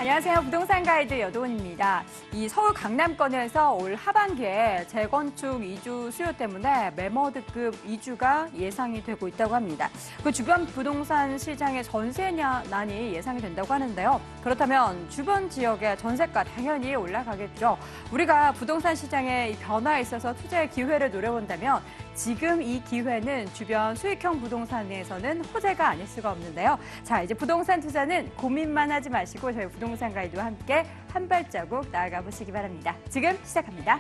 안녕하세요. 부동산 가이드 여도은입니다. 이 서울 강남권에서 올 하반기에 재건축 이주 수요 때문에 매머드급 이주가 예상이 되고 있다고 합니다. 그 주변 부동산 시장의 전세난이 예상이 된다고 하는데요. 그렇다면 주변 지역의 전세가 당연히 올라가겠죠. 우리가 부동산 시장의 변화에 있어서 투자의 기회를 노려본다면 지금 이 기회는 주변 수익형 부동산에서는 호재가 아닐 수가 없는데요. 자, 이제 부동산 투자는 고민만 하지 마시고 저희 부동산 가이드와 함께 한 발자국 나아가 보시기 바랍니다. 지금 시작합니다.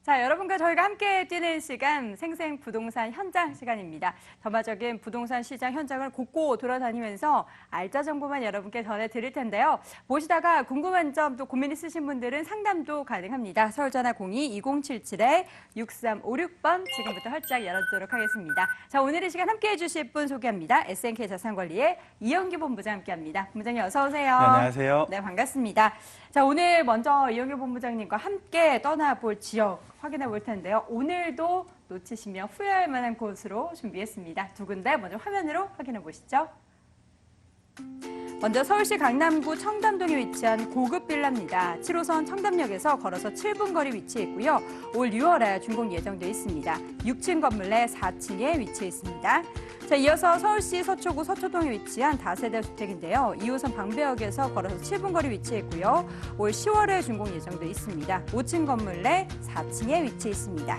자, 여러분과 저희가 함께 뛰는 시간, 생생부동산 현장 시간입니다. 전반적인 부동산 시장 현장을 곳곳 돌아다니면서 알짜 정보만 여러분께 전해드릴 텐데요. 보시다가 궁금한 점 또 고민 있으신 분들은 상담도 가능합니다. 서울전화 02-2077-6356번 지금부터 활짝 열어두도록 하겠습니다. 자, 오늘 이 시간 함께해 주실 분 소개합니다. SNK 자산관리의 이영규 본부장 함께합니다. 본부장님 어서 오세요. 네, 안녕하세요. 네, 반갑습니다. 자, 오늘 먼저 이영규 본부장님과 함께 떠나볼 지역 확인해 볼 텐데요. 오늘도 놓치시면 후회할 만한 곳으로 준비했습니다. 두 군데 먼저 화면으로 확인해 보시죠. 먼저 서울시 강남구 청담동에 위치한 고급 빌라입니다. 7호선 청담역에서 걸어서 7분 거리 위치해 있고요. 올 6월에 준공 예정되어 있습니다. 6층 건물 내 4층에 위치해 있습니다. 자, 이어서 서울시 서초구 서초동에 위치한 다세대 주택인데요. 2호선 방배역에서 걸어서 7분 거리 위치해 있고요. 올 10월에 준공 예정되어 있습니다. 5층 건물 내 4층에 위치해 있습니다.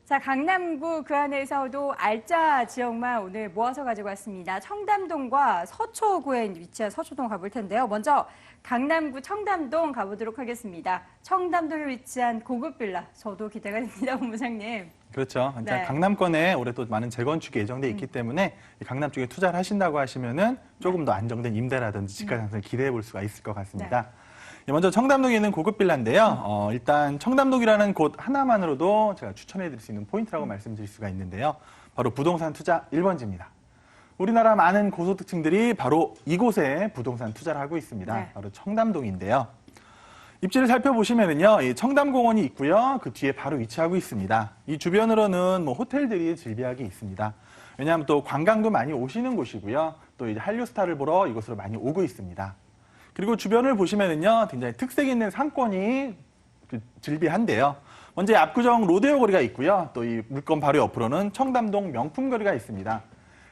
자, 강남구 그 안에서도 알짜 지역만 오늘 모아서 가지고 왔습니다. 청담동과 서초구에 위치한 서초동 가볼 텐데요. 먼저 강남구 청담동 가보도록 하겠습니다. 청담동에 위치한 고급 빌라, 저도 기대가 됩니다, 본부장님. 그렇죠. 네. 강남권에 올해 또 많은 재건축이 예정돼 있기 때문에 강남 쪽에 투자를 하신다고 하시면은 조금 더 안정된 임대라든지 집가 상승을 기대해 볼 수가 있을 것 같습니다. 먼저 청담동에 있는 고급 빌라인데요. 일단 청담동이라는 곳 하나만으로도 제가 추천해드릴 수 있는 포인트라고 말씀드릴 수가 있는데요. 바로 부동산 투자 1번지입니다. 우리나라 많은 고소득층들이 바로 이곳에 부동산 투자를 하고 있습니다. 네. 바로 청담동인데요. 입지를 살펴보시면은요, 이 청담공원이 있고요. 그 뒤에 바로 위치하고 있습니다. 이 주변으로는 뭐 호텔들이 즐비하게 있습니다. 왜냐하면 또 관광도 많이 오시는 곳이고요. 또 이제 한류스타를 보러 이곳으로 많이 오고 있습니다. 그리고 주변을 보시면은요, 굉장히 특색 있는 상권이 즐비한데요. 먼저 압구정 로데오 거리가 있고요. 또 이 물건 바로 옆으로는 청담동 명품 거리가 있습니다.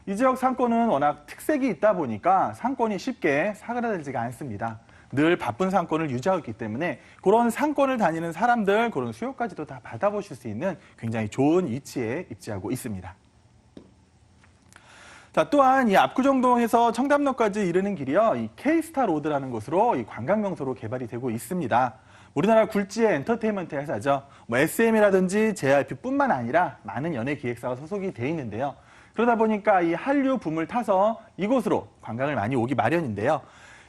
이 지역 상권은 워낙 특색이 있다 보니까 상권이 쉽게 사그라들지가 않습니다. 늘 바쁜 상권을 유지하고 있기 때문에 그런 상권을 다니는 사람들, 그런 수요까지도 다 받아보실 수 있는 굉장히 좋은 위치에 입지하고 있습니다. 자, 또한 이 압구정동에서 청담동까지 이르는 길이요, 이 K스타 로드라는 곳으로 이 관광 명소로 개발이 되고 있습니다. 우리나라 굴지의 엔터테인먼트 회사죠. 뭐 SM이라든지 JYP뿐만 아니라 많은 연예 기획사가 소속이 돼 있는데요. 그러다 보니까 이 한류 붐을 타서 이곳으로 관광을 많이 오기 마련인데요.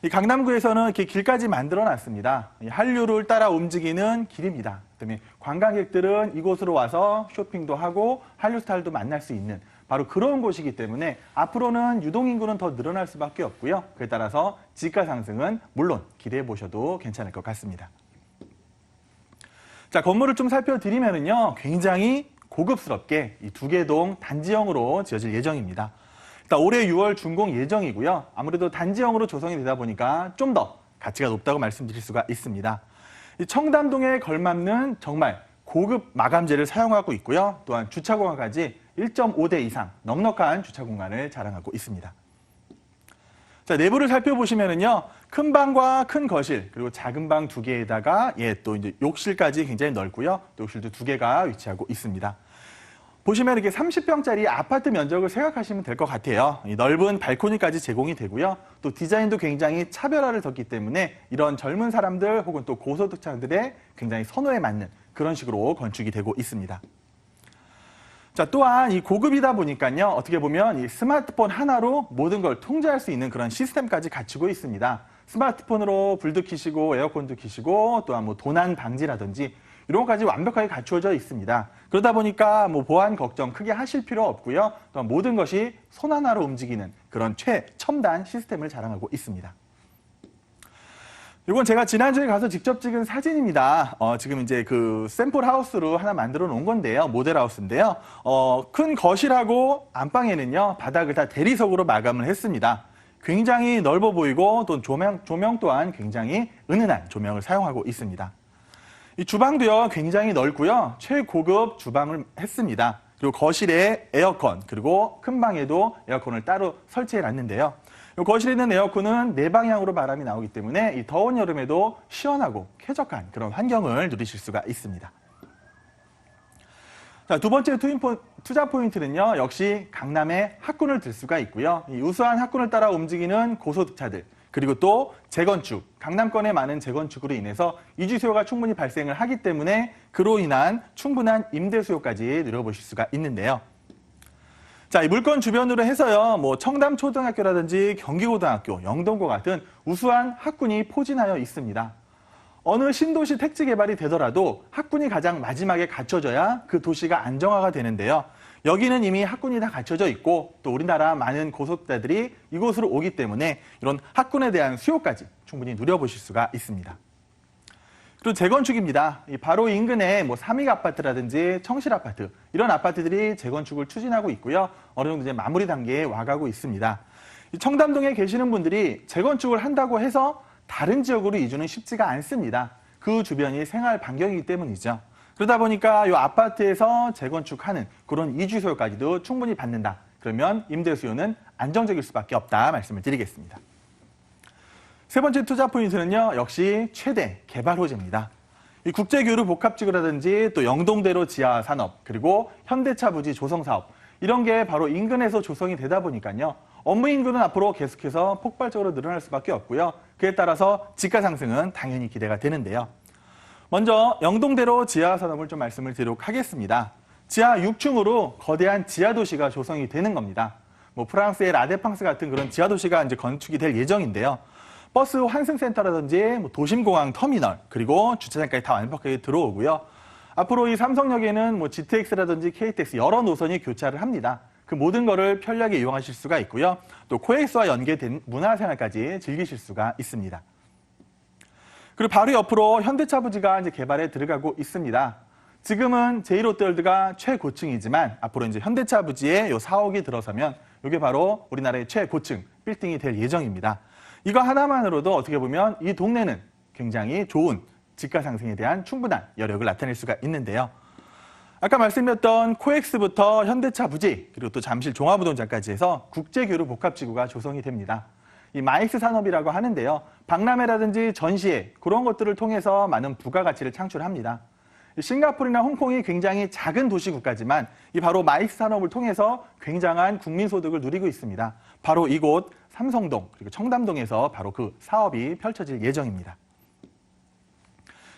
이 강남구에서는 이렇게 길까지 만들어 놨습니다. 이 한류를 따라 움직이는 길입니다. 그다음에 관광객들은 이곳으로 와서 쇼핑도 하고 한류 스타일도 만날 수 있는 바로 그런 곳이기 때문에 앞으로는 유동인구는 더 늘어날 수밖에 없고요. 그에 따라서 지가 상승은 물론 기대해 보셔도 괜찮을 것 같습니다. 자, 건물을 좀 살펴드리면은요, 굉장히 고급스럽게 이 2개 동 단지형으로 지어질 예정입니다. 일단 올해 6월 준공 예정이고요. 아무래도 단지형으로 조성이 되다 보니까 좀 더 가치가 높다고 말씀드릴 수가 있습니다. 이 청담동에 걸맞는 정말 고급 마감재를 사용하고 있고요. 또한 주차 공간까지 1.5대 이상 넉넉한 주차 공간을 자랑하고 있습니다. 자, 내부를 살펴보시면은요, 큰 방과 큰 거실, 그리고 작은 방 2개에다가 또 이제 욕실까지 굉장히 넓고요. 또 욕실도 2개가 위치하고 있습니다. 보시면 이렇게 30평짜리 아파트 면적을 생각하시면 될 것 같아요. 이 넓은 발코니까지 제공이 되고요. 또 디자인도 굉장히 차별화를 뒀기 때문에 이런 젊은 사람들 혹은 또 고소득층들의 굉장히 선호에 맞는 그런 식으로 건축이 되고 있습니다. 자, 또한 이 고급이다 보니까요, 어떻게 보면 이 스마트폰 하나로 모든 걸 통제할 수 있는 그런 시스템까지 갖추고 있습니다. 스마트폰으로 불도 켜시고 에어컨도 켜시고 또한 뭐 도난 방지라든지 이런 것까지 완벽하게 갖추어져 있습니다. 그러다 보니까 뭐 보안 걱정 크게 하실 필요 없고요. 또한 모든 것이 손 하나로 움직이는 그런 최첨단 시스템을 자랑하고 있습니다. 이건 제가 지난주에 가서 직접 찍은 사진입니다. 지금 이제 그 샘플 하우스로 하나 만들어 놓은 건데요. 모델 하우스인데요. 큰 거실하고 안방에는요, 바닥을 다 대리석으로 마감을 했습니다. 굉장히 넓어 보이고 또 조명 또한 굉장히 은은한 조명을 사용하고 있습니다. 이 주방도요, 굉장히 넓고요. 최고급 주방을 했습니다. 그리고 거실에 에어컨, 그리고 큰 방에도 에어컨을 따로 설치해 놨는데요. 거실에 있는 에어컨은 네 방향으로 바람이 나오기 때문에 이 더운 여름에도 시원하고 쾌적한 그런 환경을 누리실 수가 있습니다. 자, 두 번째 투자 포인트는요, 역시 강남의 학군을 들 수가 있고요. 이 우수한 학군을 따라 움직이는 고소득자들, 그리고 또 재건축, 강남권의 많은 재건축으로 인해서 이주 수요가 충분히 발생을 하기 때문에 그로 인한 충분한 임대 수요까지 누려보실 수가 있는데요. 자, 이 물건 주변으로 해서요, 뭐 청담초등학교라든지 경기고등학교, 영동고 같은 우수한 학군이 포진하여 있습니다. 어느 신도시 택지 개발이 되더라도 학군이 가장 마지막에 갖춰져야 그 도시가 안정화가 되는데요. 여기는 이미 학군이 다 갖춰져 있고 또 우리나라 많은 고소득자들이 이곳으로 오기 때문에 이런 학군에 대한 수요까지 충분히 누려보실 수가 있습니다. 그리고 재건축입니다. 바로 인근에 뭐 삼익 아파트라든지 청실 아파트 이런 아파트들이 재건축을 추진하고 있고요. 어느 정도 이제 마무리 단계에 와가고 있습니다. 청담동에 계시는 분들이 재건축을 한다고 해서 다른 지역으로 이주는 쉽지가 않습니다. 그 주변이 생활 반경이기 때문이죠. 그러다 보니까 이 아파트에서 재건축하는 그런 이주 수요까지도 충분히 받는다. 그러면 임대 수요는 안정적일 수밖에 없다 말씀을 드리겠습니다. 세 번째 투자 포인트는요, 역시 최대 개발 호재입니다. 이 국제교류 복합지구라든지 또 영동대로 지하 산업, 그리고 현대차 부지 조성 사업, 이런 게 바로 인근에서 조성이 되다 보니까요, 업무 인구는 앞으로 계속해서 폭발적으로 늘어날 수밖에 없고요. 그에 따라서 지가 상승은 당연히 기대가 되는데요. 먼저 영동대로 지하 산업을 좀 말씀을 드리도록 하겠습니다. 지하 6층으로 거대한 지하 도시가 조성이 되는 겁니다. 뭐 프랑스의 라데팡스 같은 그런 지하 도시가 이제 건축이 될 예정인데요. 버스 환승센터라든지 뭐 도심공항 터미널, 그리고 주차장까지 다 완벽하게 들어오고요. 앞으로 이 삼성역에는 뭐 GTX라든지 KTX 여러 노선이 교차를 합니다. 그 모든 거를 편리하게 이용하실 수가 있고요. 또 코엑스와 연계된 문화생활까지 즐기실 수가 있습니다. 그리고 바로 옆으로 현대차 부지가 이제 개발에 들어가고 있습니다. 지금은 제1롯데월드가 최고층이지만 앞으로 이제 현대차 부지에 요 4억이 들어서면 이게 바로 우리나라의 최고층 빌딩이 될 예정입니다. 이거 하나만으로도 어떻게 보면 이 동네는 굉장히 좋은 지가 상승에 대한 충분한 여력을 나타낼 수가 있는데요. 아까 말씀드렸던 코엑스부터 현대차 부지, 그리고 또 잠실 종합우동장까지 해서 국제교류 복합지구가 조성이 됩니다. 이 마이스 산업이라고 하는데요. 박람회라든지 전시회, 그런 것들을 통해서 많은 부가가치를 창출합니다. 싱가포르나 홍콩이 굉장히 작은 도시 국가지만 이 바로 마이스 산업을 통해서 굉장한 국민소득을 누리고 있습니다. 바로 이곳 삼성동 그리고 청담동에서 바로 그 사업이 펼쳐질 예정입니다.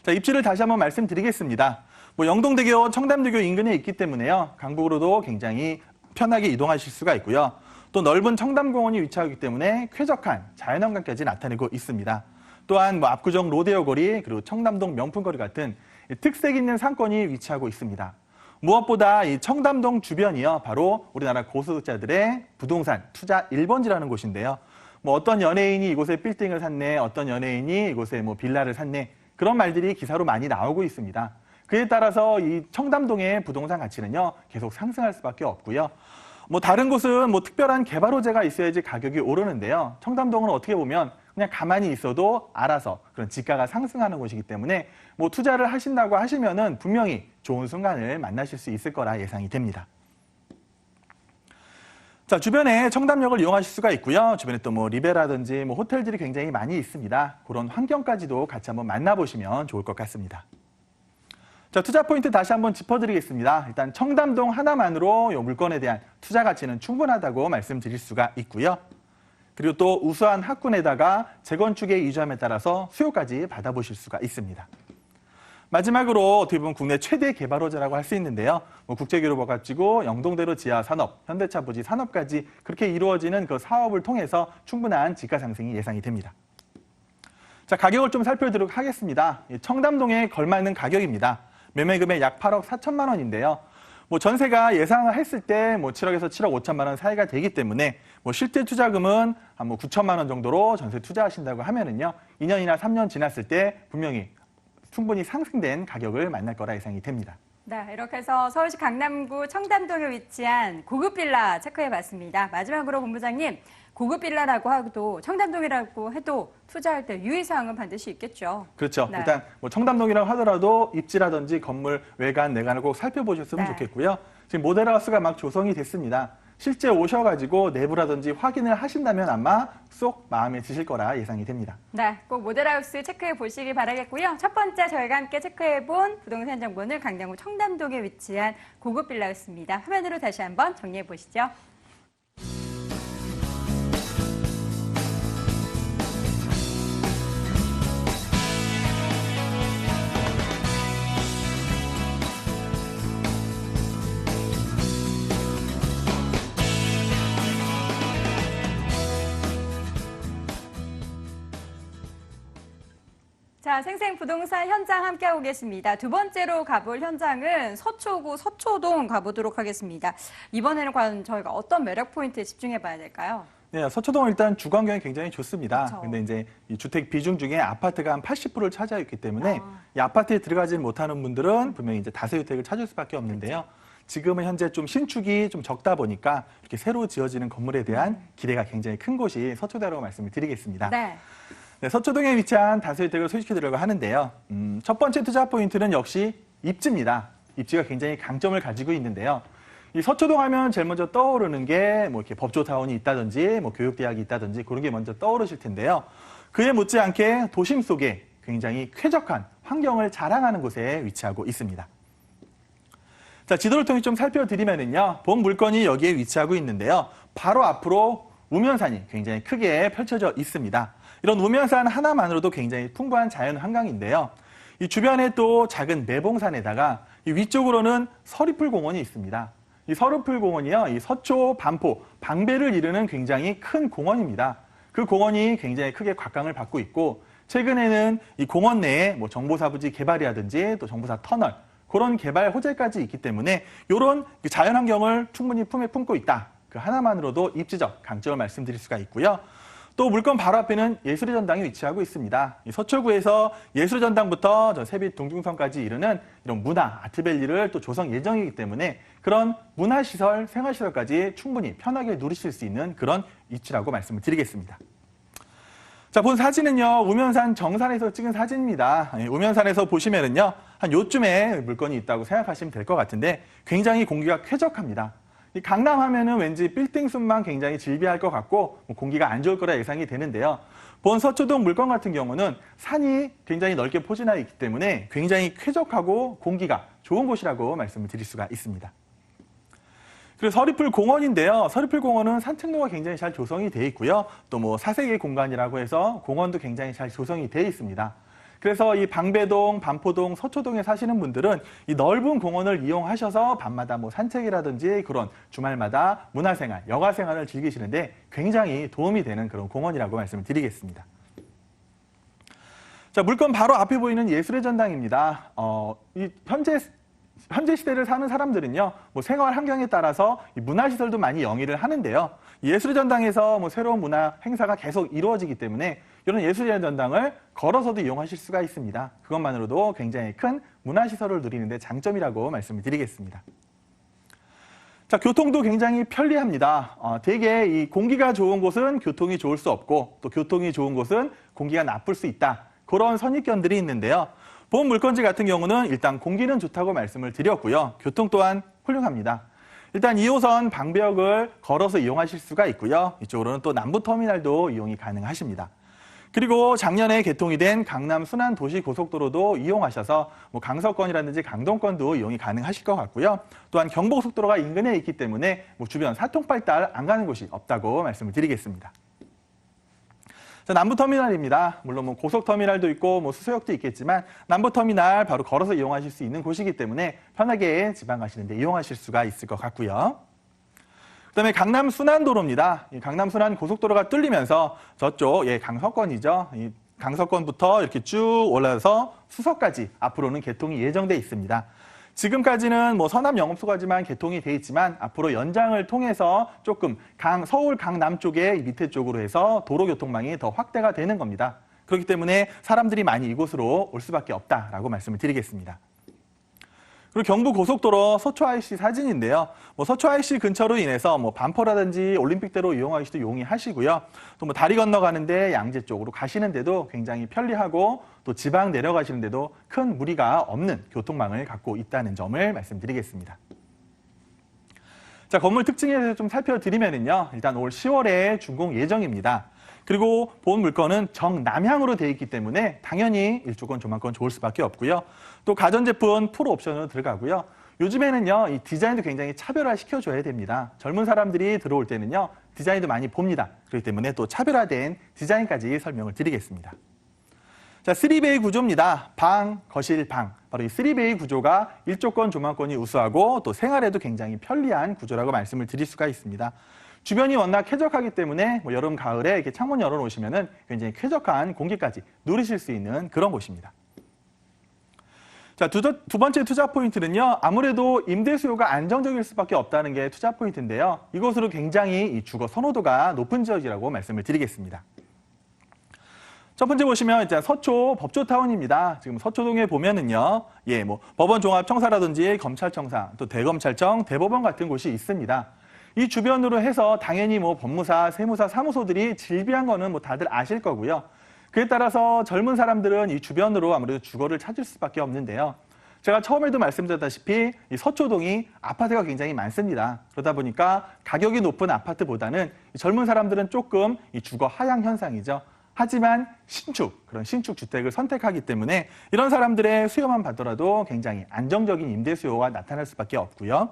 자, 입지를 다시 한번 말씀드리겠습니다. 뭐 영동대교, 청담대교 인근에 있기 때문에요. 강북으로도 굉장히 편하게 이동하실 수가 있고요. 또 넓은 청담공원이 위치하기 때문에 쾌적한 자연환경까지 나타내고 있습니다. 또한 뭐 압구정 로데오 거리 그리고 청담동 명품거리 같은 특색 있는 상권이 위치하고 있습니다. 무엇보다 이 청담동 주변이요, 바로 우리나라 고소득자들의 부동산 투자 1번지라는 곳인데요. 뭐 어떤 연예인이 이곳에 빌딩을 샀네, 어떤 연예인이 이곳에 뭐 빌라를 샀네, 그런 말들이 기사로 많이 나오고 있습니다. 그에 따라서 이 청담동의 부동산 가치는요, 계속 상승할 수밖에 없고요. 뭐 다른 곳은 뭐 특별한 개발 호재가 있어야지 가격이 오르는데요. 청담동은 어떻게 보면 그냥 가만히 있어도 알아서 그런 지가가 상승하는 곳이기 때문에 뭐 투자를 하신다고 하시면은 분명히 좋은 순간을 만나실 수 있을 거라 예상이 됩니다. 자, 주변에 청담역을 이용하실 수가 있고요. 주변에 또 뭐 리베라든지 뭐 호텔들이 굉장히 많이 있습니다. 그런 환경까지도 같이 한번 만나보시면 좋을 것 같습니다. 자, 투자 포인트 다시 한번 짚어드리겠습니다. 일단 청담동 하나만으로 이 물건에 대한 투자 가치는 충분하다고 말씀드릴 수가 있고요. 그리고 또 우수한 학군에다가 재건축에 이주함에 따라서 수요까지 받아보실 수가 있습니다. 마지막으로 어떻게 보면 국내 최대 개발 호재라고 할 수 있는데요. 뭐 국제교류 복합지구, 영동대로 지하 산업, 현대차 부지 산업까지 그렇게 이루어지는 그 사업을 통해서 충분한 지가 상승이 예상이 됩니다. 자, 가격을 좀 살펴보도록 하겠습니다. 청담동에 걸맞는 가격입니다. 매매금액 약 8억 4천만 원인데요. 뭐 전세가 예상을 했을 때 뭐 7억에서 7억 5천만 원 사이가 되기 때문에 뭐 실제 투자금은 한 뭐 9천만 원 정도로 전세 투자하신다고 하면은요, 2년이나 3년 지났을 때 분명히 충분히 상승된 가격을 만날 거라 예상이 됩니다. 네, 이렇게 해서 서울시 강남구 청담동에 위치한 고급 빌라 체크해봤습니다. 마지막으로 본부장님, 고급 빌라라고 해도 청담동이라고 해도 투자할 때 유의사항은 반드시 있겠죠. 그렇죠. 네. 일단 뭐 청담동이라고 하더라도 입지라든지 건물 외관, 내관을 꼭 살펴보셨으면 네. 좋겠고요. 지금 모델하우스가 막 조성이 됐습니다. 실제 오셔가지고 내부라든지 확인을 하신다면 아마 쏙 마음에 드실 거라 예상이 됩니다. 네, 꼭 모델하우스 체크해 보시기 바라겠고요. 첫 번째 저희가 함께 체크해본 부동산 정보는 강남구 청담동에 위치한 고급 빌라였습니다. 화면으로 다시 한번 정리해 보시죠. 자, 생생 부동산 현장 함께하고 계십니다. 두 번째로 가볼 현장은 서초구 서초동 가보도록 하겠습니다. 이번에는 과연 저희가 어떤 매력 포인트에 집중해 봐야 될까요? 네, 서초동은 일단 주 환경이 굉장히 좋습니다. 그렇죠. 근데 이제 이 주택 비중 중에 아파트가 한 80%를 차지하고 있기 때문에 아. 이 아파트에 들어가지 못하는 분들은 분명히 이제 다세주택을 찾을 수밖에 없는데요. 지금은 현재 좀 신축이 좀 적다 보니까 이렇게 새로 지어지는 건물에 대한 기대가 굉장히 큰 곳이 서초대라고 말씀을 드리겠습니다. 네. 네, 서초동에 위치한 다세주택을 소개시켜드리려고 하는데요. 첫 번째 투자 포인트는 역시 입지입니다. 입지가 굉장히 강점을 가지고 있는데요. 이 서초동 하면 제일 먼저 떠오르는 게 뭐 이렇게 법조타운이 있다든지 뭐 교육대학이 있다든지 그런 게 먼저 떠오르실 텐데요. 그에 못지않게 도심 속에 굉장히 쾌적한 환경을 자랑하는 곳에 위치하고 있습니다. 자, 지도를 통해 좀 살펴드리면은요, 본 물건이 여기에 위치하고 있는데요. 바로 앞으로 우면산이 굉장히 크게 펼쳐져 있습니다. 이런 우면산 하나만으로도 굉장히 풍부한 자연 환경인데요. 이 주변에 또 작은 매봉산에다가 이 위쪽으로는 서리풀 공원이 있습니다. 이 서리풀 공원이요, 이 서초, 반포, 방배를 이루는 굉장히 큰 공원입니다. 그 공원이 굉장히 크게 곽강을 받고 있고, 최근에는 이 공원 내에 뭐 정보사부지 개발이라든지 또 정보사 터널, 그런 개발 호재까지 있기 때문에 이런 자연 환경을 충분히 품에 품고 있다. 그 하나만으로도 입지적 강점을 말씀드릴 수가 있고요. 또 물건 바로 앞에는 예술의 전당이 위치하고 있습니다. 이 서초구에서 예술의 전당부터 저 세빛 동중선까지 이르는 이런 문화, 아트밸리를 또 조성 예정이기 때문에 그런 문화시설, 생활시설까지 충분히 편하게 누리실 수 있는 그런 위치라고 말씀을 드리겠습니다. 자, 본 사진은요, 우면산 정산에서 찍은 사진입니다. 우면산에서 보시면은요, 한 요쯤에 물건이 있다고 생각하시면 될 것 같은데 굉장히 공기가 쾌적합니다. 이 강남 하면은 왠지 빌딩 숲만 굉장히 질비할 것 같고 공기가 안 좋을 거라 예상이 되는데요. 본 서초동 물건 같은 경우는 산이 굉장히 넓게 포진하여 있기 때문에 굉장히 쾌적하고 공기가 좋은 곳이라고 말씀을 드릴 수가 있습니다. 그리고 서리풀 공원인데요. 서리풀 공원은 산책로가 굉장히 잘 조성이 되어 있고요. 또 뭐 사색의 공간이라고 해서 공원도 굉장히 잘 조성이 되어 있습니다. 그래서 이 방배동, 반포동, 서초동에 사시는 분들은 이 넓은 공원을 이용하셔서 밤마다 뭐 산책이라든지 그런 주말마다 문화생활, 여가생활을 즐기시는데 굉장히 도움이 되는 그런 공원이라고 말씀을 드리겠습니다. 자, 물건 바로 앞에 보이는 예술의 전당입니다. 이 현재 시대를 사는 사람들은요, 뭐 생활 환경에 따라서 이 문화시설도 많이 영위를 하는데요. 예술의 전당에서 뭐 새로운 문화 행사가 계속 이루어지기 때문에 이런 예술의 전당을 걸어서도 이용하실 수가 있습니다. 그것만으로도 굉장히 큰 문화시설을 누리는 데 장점이라고 말씀을 드리겠습니다. 자, 교통도 굉장히 편리합니다. 되게 이 공기가 좋은 곳은 교통이 좋을 수 없고 또 교통이 좋은 곳은 공기가 나쁠 수 있다. 그런 선입견들이 있는데요. 본 물건지 같은 경우는 일단 공기는 좋다고 말씀을 드렸고요. 교통 또한 훌륭합니다. 일단 2호선 방배역을 걸어서 이용하실 수가 있고요. 이쪽으로는 또 남부터미널도 이용이 가능하십니다. 그리고 작년에 개통이 된 강남 순환도시고속도로도 이용하셔서 뭐 강서권이라든지 강동권도 이용이 가능하실 것 같고요. 또한 경부고속도로가 인근에 있기 때문에 뭐 주변 사통팔달 안 가는 곳이 없다고 말씀을 드리겠습니다. 자, 남부터미널입니다. 물론 뭐 고속터미널도 있고 뭐 수소역도 있겠지만 남부터미널 바로 걸어서 이용하실 수 있는 곳이기 때문에 편하게 지방 가시는데 이용하실 수가 있을 것 같고요. 그다음에 강남 순환도로입니다. 이 강남 순환 고속도로가 뚫리면서 저쪽 강서권이죠. 이 강서권부터 이렇게 쭉 올라서 수서까지 앞으로는 개통이 예정돼 있습니다. 지금까지는 뭐 서남 영업소까지만 개통이 돼 있지만 앞으로 연장을 통해서 조금 서울 강남 쪽에 밑에 쪽으로 해서 도로 교통망이 더 확대가 되는 겁니다. 그렇기 때문에 사람들이 많이 이곳으로 올 수밖에 없다라고 말씀을 드리겠습니다. 그리고 경부 고속도로 서초 IC 사진인데요. 뭐 서초 IC 근처로 인해서 뭐 반포라든지 올림픽대로 이용하시도 용이하시고요. 또 뭐 다리 건너가는데 양재 쪽으로 가시는데도 굉장히 편리하고 또 지방 내려가시는데도 큰 무리가 없는 교통망을 갖고 있다는 점을 말씀드리겠습니다. 자, 건물 특징에 대해서 좀 살펴드리면요. 일단 올 10월에 준공 예정입니다. 그리고 본 물건은 정남향으로 되어 있기 때문에 당연히 일조권, 조망권 좋을 수밖에 없고요. 또 가전제품 풀 옵션으로 들어가고요. 요즘에는요, 이 디자인도 굉장히 차별화시켜줘야 됩니다. 젊은 사람들이 들어올 때는요, 디자인도 많이 봅니다. 그렇기 때문에 또 차별화된 디자인까지 설명을 드리겠습니다. 자, 3베이 구조입니다. 방, 거실, 방. 바로 이 3베이 구조가 일조권, 조망권이 우수하고 또 생활에도 굉장히 편리한 구조라고 말씀을 드릴 수가 있습니다. 주변이 워낙 쾌적하기 때문에 뭐 여름, 가을에 이렇게 창문 열어놓으시면은 굉장히 쾌적한 공기까지 누리실 수 있는 그런 곳입니다. 자, 두 번째 투자 포인트는요. 아무래도 임대 수요가 안정적일 수밖에 없다는 게 투자 포인트인데요. 이곳으로 굉장히 이 주거 선호도가 높은 지역이라고 말씀을 드리겠습니다. 첫 번째 보시면 이제 서초 법조타운입니다. 지금 서초동에 보면은요, 뭐 법원 종합 청사라든지 검찰청사, 또 대검찰청, 대법원 같은 곳이 있습니다. 이 주변으로 해서 당연히 뭐 법무사, 세무사, 사무소들이 질비한 거는 뭐 다들 아실 거고요. 그에 따라서 젊은 사람들은 이 주변으로 아무래도 주거를 찾을 수밖에 없는데요. 제가 처음에도 말씀드렸다시피 이 서초동이 아파트가 굉장히 많습니다. 그러다 보니까 가격이 높은 아파트보다는 젊은 사람들은 조금 이 주거 하향 현상이죠. 하지만 그런 신축 주택을 선택하기 때문에 이런 사람들의 수요만 받더라도 굉장히 안정적인 임대 수요가 나타날 수밖에 없고요.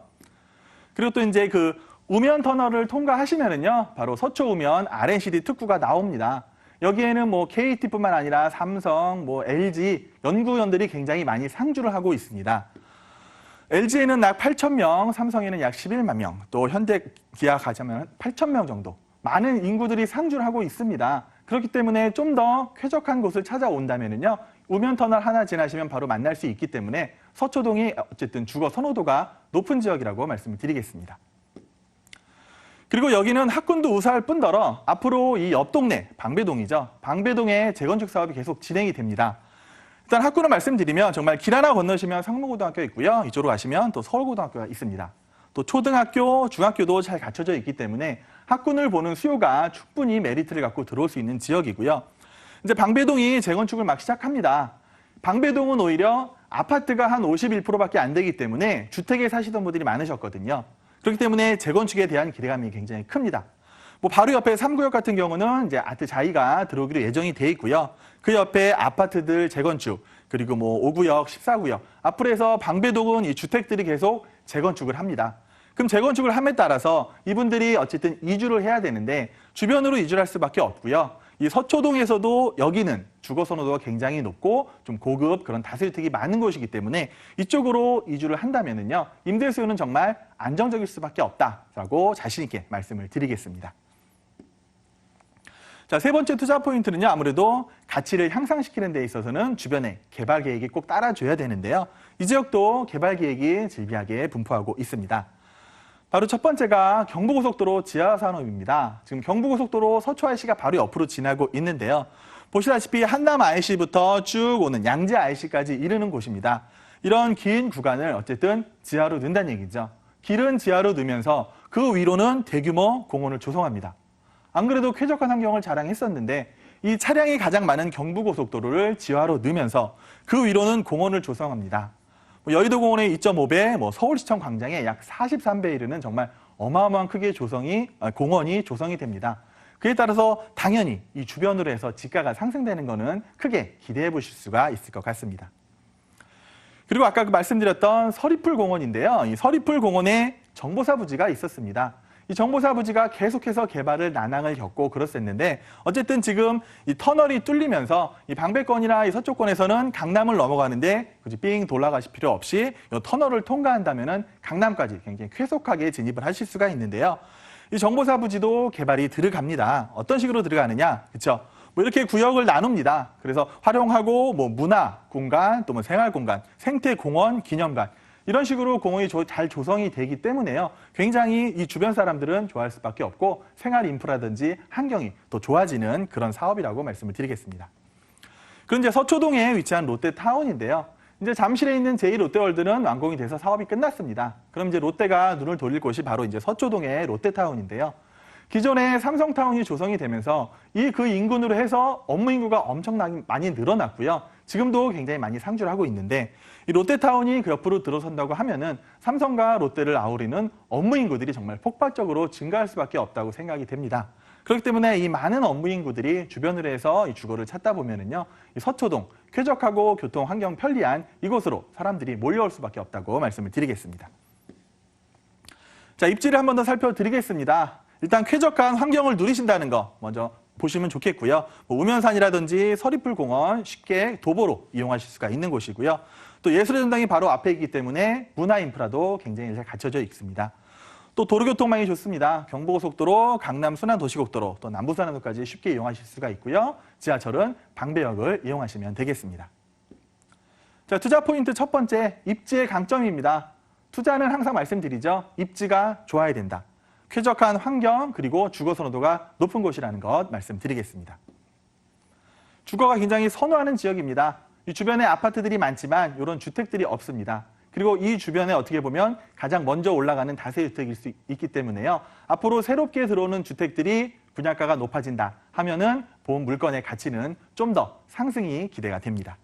그리고 또 이제 그 우면 터널을 통과하시면은요, 바로 서초 우면 R&CD 특구가 나옵니다. 여기에는 뭐 KT뿐만 아니라 삼성, 뭐 LG 연구원들이 굉장히 많이 상주를 하고 있습니다. LG에는 약 8,000명, 삼성에는 약 11만 명, 또 현대 기아 가자면 8,000명 정도 많은 인구들이 상주를 하고 있습니다. 그렇기 때문에 좀 더 쾌적한 곳을 찾아온다면은요, 우면 터널 하나 지나시면 바로 만날 수 있기 때문에 서초동이 어쨌든 주거 선호도가 높은 지역이라고 말씀을 드리겠습니다. 그리고 여기는 학군도 우수할 뿐더러 앞으로 이 옆 동네, 방배동이죠. 방배동에 재건축 사업이 계속 진행이 됩니다. 일단 학군을 말씀드리면 정말 길 하나 건너시면 상무고등학교 있고요. 이쪽으로 가시면 또 서울고등학교가 있습니다. 또 초등학교, 중학교도 잘 갖춰져 있기 때문에 학군을 보는 수요가 충분히 메리트를 갖고 들어올 수 있는 지역이고요. 이제 방배동이 재건축을 막 시작합니다. 방배동은 오히려 아파트가 한 51%밖에 안 되기 때문에 주택에 사시던 분들이 많으셨거든요. 그렇기 때문에 재건축에 대한 기대감이 굉장히 큽니다. 뭐 바로 옆에 3구역 같은 경우는 이제 아트자이가 들어오기로 예정이 돼 있고요. 그 옆에 아파트들 재건축, 그리고 뭐 5구역, 14구역 앞으로 해서 방배동은 이 주택들이 계속 재건축을 합니다. 그럼 재건축을 함에 따라서 이분들이 어쨌든 이주를 해야 되는데 주변으로 이주를 할 수밖에 없고요. 이 서초동에서도 여기는 주거 선호도가 굉장히 높고 좀 고급 그런 다세대주택이 많은 곳이기 때문에 이쪽으로 이주를 한다면은요, 임대 수요는 정말 안정적일 수밖에 없다라고 자신 있게 말씀을 드리겠습니다. 자, 세 번째 투자 포인트는요, 아무래도 가치를 향상시키는 데 있어서는 주변에 개발 계획이 꼭 따라줘야 되는데요. 이 지역도 개발 계획이 질비하게 분포하고 있습니다. 바로 첫 번째가 경부고속도로 지하산업입니다. 지금 경부고속도로 서초 IC가 바로 옆으로 지나고 있는데요. 보시다시피 한남 IC부터 쭉 오는 양재 IC까지 이르는 곳입니다. 이런 긴 구간을 어쨌든 지하로 넣는다는 얘기죠. 길은 지하로 넣으면서 그 위로는 대규모 공원을 조성합니다. 안 그래도 쾌적한 환경을 자랑했었는데 이 차량이 가장 많은 경부고속도로를 지하로 넣으면서 그 위로는 공원을 조성합니다. 여의도 공원의 2.5배, 서울시청 광장의 약 43배 이르는 정말 어마어마한 크기의 공원이 조성이 됩니다. 그에 따라서 당연히 이 주변으로 해서 지가가 상승되는 것은 크게 기대해 보실 수가 있을 것 같습니다. 그리고 아까 말씀드렸던 서리풀 공원인데요. 이 서리풀 공원에 정보사 부지가 있었습니다. 이 정보사 부지가 계속해서 개발을 난항을 겪고 그랬었는데 어쨌든 지금 이 터널이 뚫리면서 이 방배권이나 이 서초권에서는 강남을 넘어가는데 굳이 삥 돌아가실 필요 없이 이 터널을 통과한다면은 강남까지 굉장히 쾌속하게 진입을 하실 수가 있는데요. 이 정보사 부지도 개발이 들어갑니다. 어떤 식으로 들어가느냐, 그렇죠? 뭐 이렇게 구역을 나눕니다. 그래서 활용하고 뭐 문화 공간, 또 뭐 생활 공간, 생태 공원, 기념관 이런 식으로 공원이 잘 조성이 되기 때문에요. 굉장히 이 주변 사람들은 좋아할 수밖에 없고 생활 인프라든지 환경이 더 좋아지는 그런 사업이라고 말씀을 드리겠습니다. 그럼 이제 서초동에 위치한 롯데타운인데요. 이제 잠실에 있는 제2롯데월드는 완공이 돼서 사업이 끝났습니다. 그럼 이제 롯데가 눈을 돌릴 곳이 바로 이제 서초동의 롯데타운인데요. 기존에 삼성타운이 조성이 되면서 그 인근으로 해서 업무 인구가 엄청나게 많이 늘어났고요. 지금도 굉장히 많이 상주를 하고 있는데 이 롯데타운이 그 옆으로 들어선다고 하면은 삼성과 롯데를 아우르는 업무 인구들이 정말 폭발적으로 증가할 수밖에 없다고 생각이 됩니다. 그렇기 때문에 이 많은 업무 인구들이 주변으로 해서 이 주거를 찾다 보면은요, 이 서초동, 쾌적하고 교통 환경 편리한 이곳으로 사람들이 몰려올 수밖에 없다고 말씀을 드리겠습니다. 자, 입지를 한 번 더 살펴드리겠습니다. 일단 쾌적한 환경을 누리신다는 거 먼저 보시면 좋겠고요. 우면산이라든지 서리풀공원 쉽게 도보로 이용하실 수가 있는 곳이고요. 또 예술의 전당이 바로 앞에 있기 때문에 문화 인프라도 굉장히 잘 갖춰져 있습니다. 또 도로교통망이 좋습니다. 경부고속도로, 강남 순환도시고도로, 또 남부순환도까지 쉽게 이용하실 수가 있고요. 지하철은 방배역을 이용하시면 되겠습니다. 자, 투자 포인트 첫 번째, 입지의 강점입니다. 투자는 항상 말씀드리죠. 입지가 좋아야 된다. 쾌적한 환경 그리고 주거 선호도가 높은 곳이라는 것 말씀드리겠습니다. 주거가 굉장히 선호하는 지역입니다. 이 주변에 아파트들이 많지만 이런 주택들이 없습니다. 그리고 이 주변에 어떻게 보면 가장 먼저 올라가는 다세주택일 수 있기 때문에요. 앞으로 새롭게 들어오는 주택들이 분양가가 높아진다 하면은 본 물건의 가치는 좀 더 상승이 기대가 됩니다.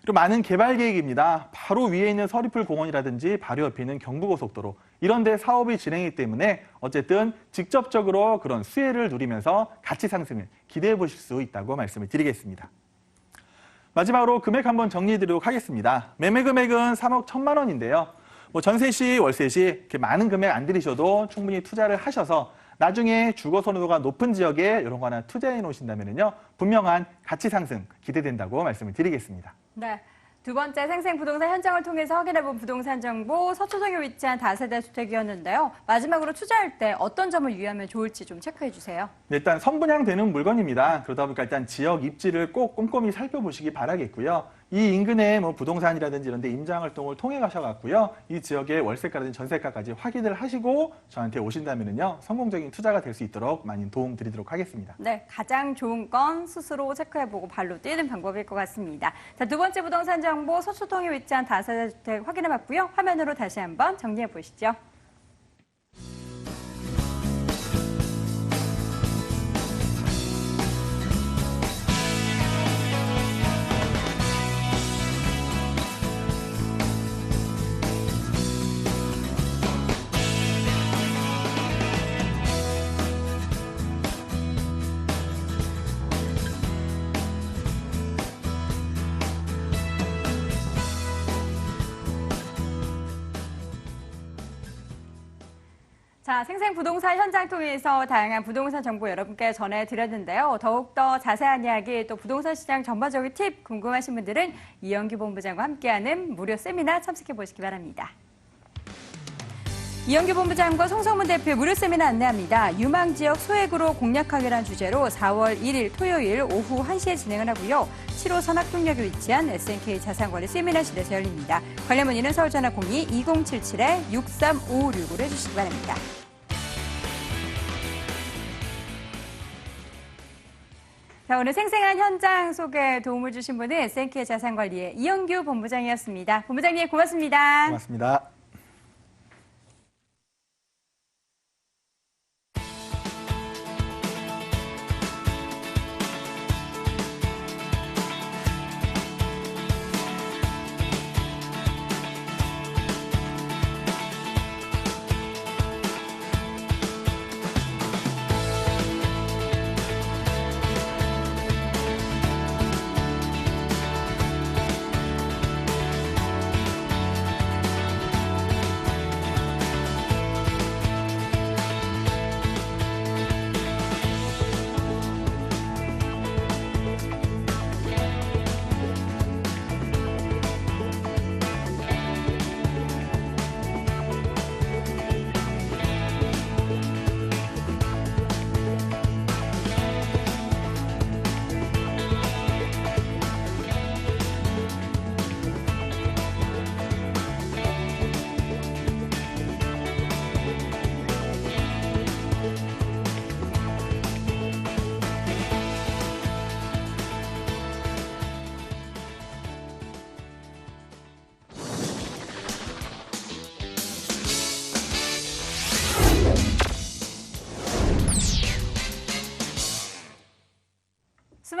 그리고 많은 개발 계획입니다. 바로 위에 있는 서리풀 공원이라든지 바로 옆에 있는 경부고속도로 이런 데 사업이 진행이기 때문에 어쨌든 직접적으로 그런 수혜를 누리면서 가치 상승을 기대해 보실 수 있다고 말씀을 드리겠습니다. 마지막으로 금액 한번 정리해 드리도록 하겠습니다. 매매 금액은 3억 1천만 원인데요. 전세시, 월세시 이렇게 많은 금액 안 들이셔도 충분히 투자를 하셔서 나중에 주거 선호도가 높은 지역에 이런 거 하나 투자해 놓으신다면요. 분명한 가치 상승 기대된다고 말씀을 드리겠습니다. 네. 두 번째 생생부동산 현장을 통해서 확인해본 부동산 정보 서초동에 위치한 다세대 주택이었는데요. 마지막으로 투자할 때 어떤 점을 유의하면 좋을지 좀 체크해 주세요. 네, 일단 선분양되는 물건입니다. 그러다 보니까 일단 지역 입지를 꼭 꼼꼼히 살펴보시기 바라겠고요. 이 인근에 부동산이라든지 이런 데 임장 활동을 통해 가셔갖고요. 이 지역의 월세가라든지 전세가까지 확인을 하시고 저한테 오신다면요. 성공적인 투자가 될 수 있도록 많이 도움 드리도록 하겠습니다. 네, 가장 좋은 건 스스로 체크해보고 발로 뛰는 방법일 것 같습니다. 자, 두 번째 부동산 정보 서초동에 위치한 다세대 주택 확인해봤고요. 화면으로 다시 한번 정리해 보시죠. 자, 생생부동산 현장 통해서 다양한 부동산 정보 여러분께 전해드렸는데요. 더욱더 자세한 이야기 또 부동산 시장 전반적인 팁 궁금하신 분들은 이영규 본부장과 함께하는 무료 세미나 참석해 보시기 바랍니다. 이영규 본부장과 송성문 대표 무료 세미나 안내합니다. 유망지역 소액으로 공략하기라는 주제로 4월 1일 토요일 오후 1시에 진행을 하고요. 7호 선악동역에 위치한 SNK 자산관리 세미나실에서 열립니다. 관련 문의는 서울전화 02-2077-63556으로 해주시기 바랍니다. 자, 오늘 생생한 현장 소개에 도움을 주신 분은 SNK 자산관리의 이영규 본부장이었습니다. 본부장님 고맙습니다. 고맙습니다.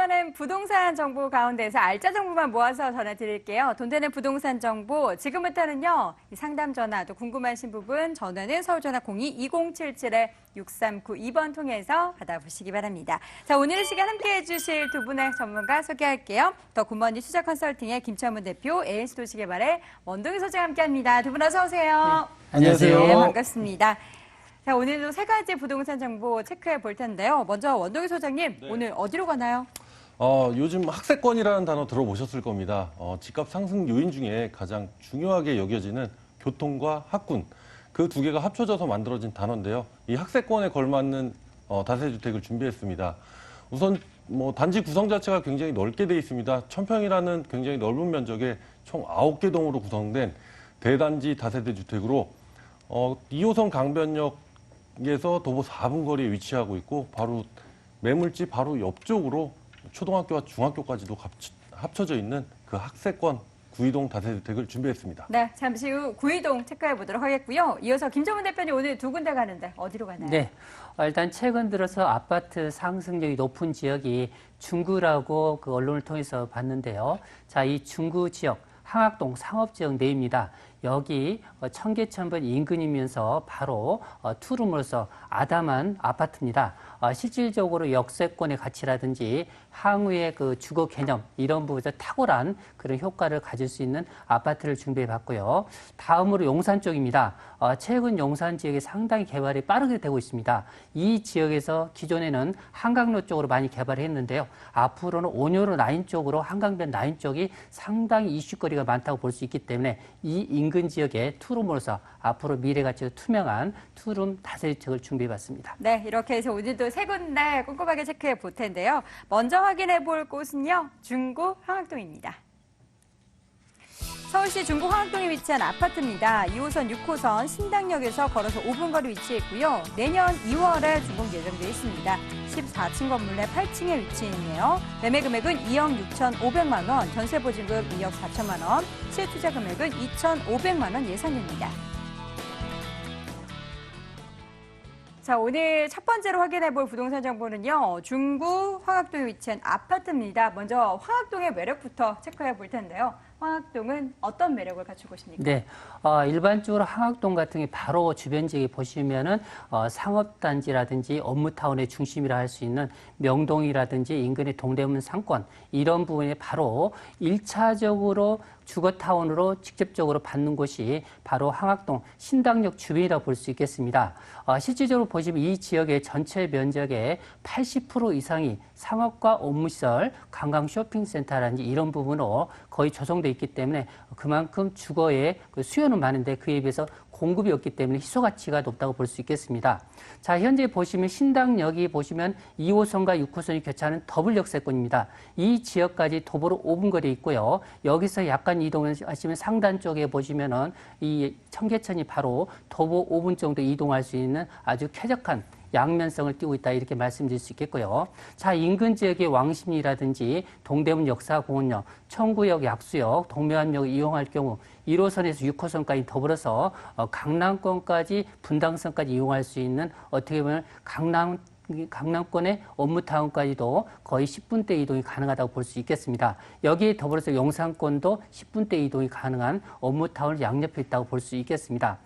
이번엔 부동산 정보 가운데서 알짜 정보만 모아서 전해드릴게요. 돈 되는 부동산 정보, 지금부터는요, 이 상담 전화, 또 궁금하신 부분 전화는 서울전화 02-2077-6392번 통해서 받아보시기 바랍니다. 자, 오늘 이 시간 함께해 주실 두 분의 전문가 소개할게요. 더 굿머니 투자 컨설팅의 김철문 대표, ANC 도시개발의 원동희 소장 함께합니다. 두 분 어서 오세요. 네, 안녕하세요. 네, 반갑습니다. 자, 오늘도 세 가지 부동산 정보 체크해 볼 텐데요. 먼저 원동희 소장님, 네. 오늘 어디로 가나요? 요즘 학세권이라는 단어 들어보셨을 겁니다. 집값 상승 요인 중에 가장 중요하게 여겨지는 교통과 학군, 그 두 개가 합쳐져서 만들어진 단어인데요. 이 학세권에 걸맞는 다세주택을 준비했습니다. 우선 단지 구성 자체가 굉장히 넓게 되어 있습니다. 1000평이라는 굉장히 넓은 면적에 총 9개 동으로 구성된 대단지 다세대 주택으로 2호선 강변역에서 도보 4분 거리에 위치하고 있고 바로 매물지 바로 옆쪽으로 초등학교와 중학교까지도 합쳐져 있는 그 학세권 구이동 다세주택을 준비했습니다. 네, 잠시 후 구이동 체크해 보도록 하겠고요. 이어서 김정은 대표님 오늘 두 군데 가는데 어디로 가나요? 네, 일단 최근 들어서 아파트 상승률이 높은 지역이 중구라고 그 언론을 통해서 봤는데요. 자, 이 중구 지역 항학동 상업지역 내입니다. 여기 청계천변 인근이면서 바로 투룸으로서 아담한 아파트입니다. 실질적으로 역세권의 가치라든지 향후의 그 주거 개념 이런 부분에서 탁월한 그런 효과를 가질 수 있는 아파트를 준비해 봤고요. 다음으로 용산 쪽입니다. 최근 용산 지역이 상당히 개발이 빠르게 되고 있습니다. 이 지역에서 기존에는 한강로 쪽으로 많이 개발을 했는데요. 앞으로는 온효로 라인 쪽으로 한강변 라인 쪽이 상당히 이슈거리가 많다고 볼 수 있기 때문에 이 인근 지역의 투룸으로서 앞으로 미래가치가 투명한 투룸 다세주택을 준비해 봤습니다. 네, 이렇게 해서 오늘도 세 군데 꼼꼼하게 체크해 볼 텐데요. 먼저 확인해 볼 곳은요, 중구 황학동입니다. 서울시 중구 황학동에 위치한 아파트입니다. 2호선, 6호선 신당역에서 걸어서 5분 거리 위치해 있고요. 내년 2월에 준공 예정되어 있습니다. 14층 건물 내 8층에 위치해 있네요. 매매 금액은 2억 6,500만 원, 전세 보증금 2억 4천만 원, 실투자 금액은 2,500만 원 예상됩니다. 자, 오늘 첫 번째로 확인해 볼 부동산 정보는요, 중구 황학동에 위치한 아파트입니다. 먼저 황학동의 매력부터 체크해 볼 텐데요. 황학동은 어떤 매력을 갖추고 있습니까? 네, 일반적으로 황학동 같은 게 바로 주변 지역에 보시면은 상업단지라든지 업무타운의 중심이라 할 수 있는 명동이라든지 인근의 동대문 상권 이런 부분에 바로 1차적으로 주거타운으로 직접적으로 받는 곳이 바로 황학동 신당역 주변이라고 볼 수 있겠습니다. 실질적으로 보시면 이 지역의 전체 면적의 80% 이상이 상업과 업무시설, 관광 쇼핑센터라든지 이런 부분으로 거의 조성되어 있기 때문에 그만큼 주거의 수요는 많은데 그에 비해서 공급이 없기 때문에 희소가치가 높다고 볼 수 있겠습니다. 자, 현재 보시면 신당역이 보시면 2호선과 6호선이 교차하는 더블 역세권입니다. 이 지역까지 도보로 5분 거리에 있고요. 여기서 약간 이동을 하시면 상단 쪽에 보시면은 이 청계천이 바로 도보 5분 정도 이동할 수 있는 아주 쾌적한 양면성을 띠고 있다 이렇게 말씀드릴 수 있겠고요. 자, 인근 지역의 왕십리라든지 동대문 역사공원역, 청구역 약수역, 동묘안역을 이용할 경우 1호선에서 6호선까지 더불어서 강남권까지 분당선까지 이용할 수 있는 어떻게 보면 강남권의 업무타운까지도 거의 10분대 이동이 가능하다고 볼 수 있겠습니다. 여기에 더불어서 용산권도 10분대 이동이 가능한 업무타운을 양옆에 있다고 볼 수 있겠습니다.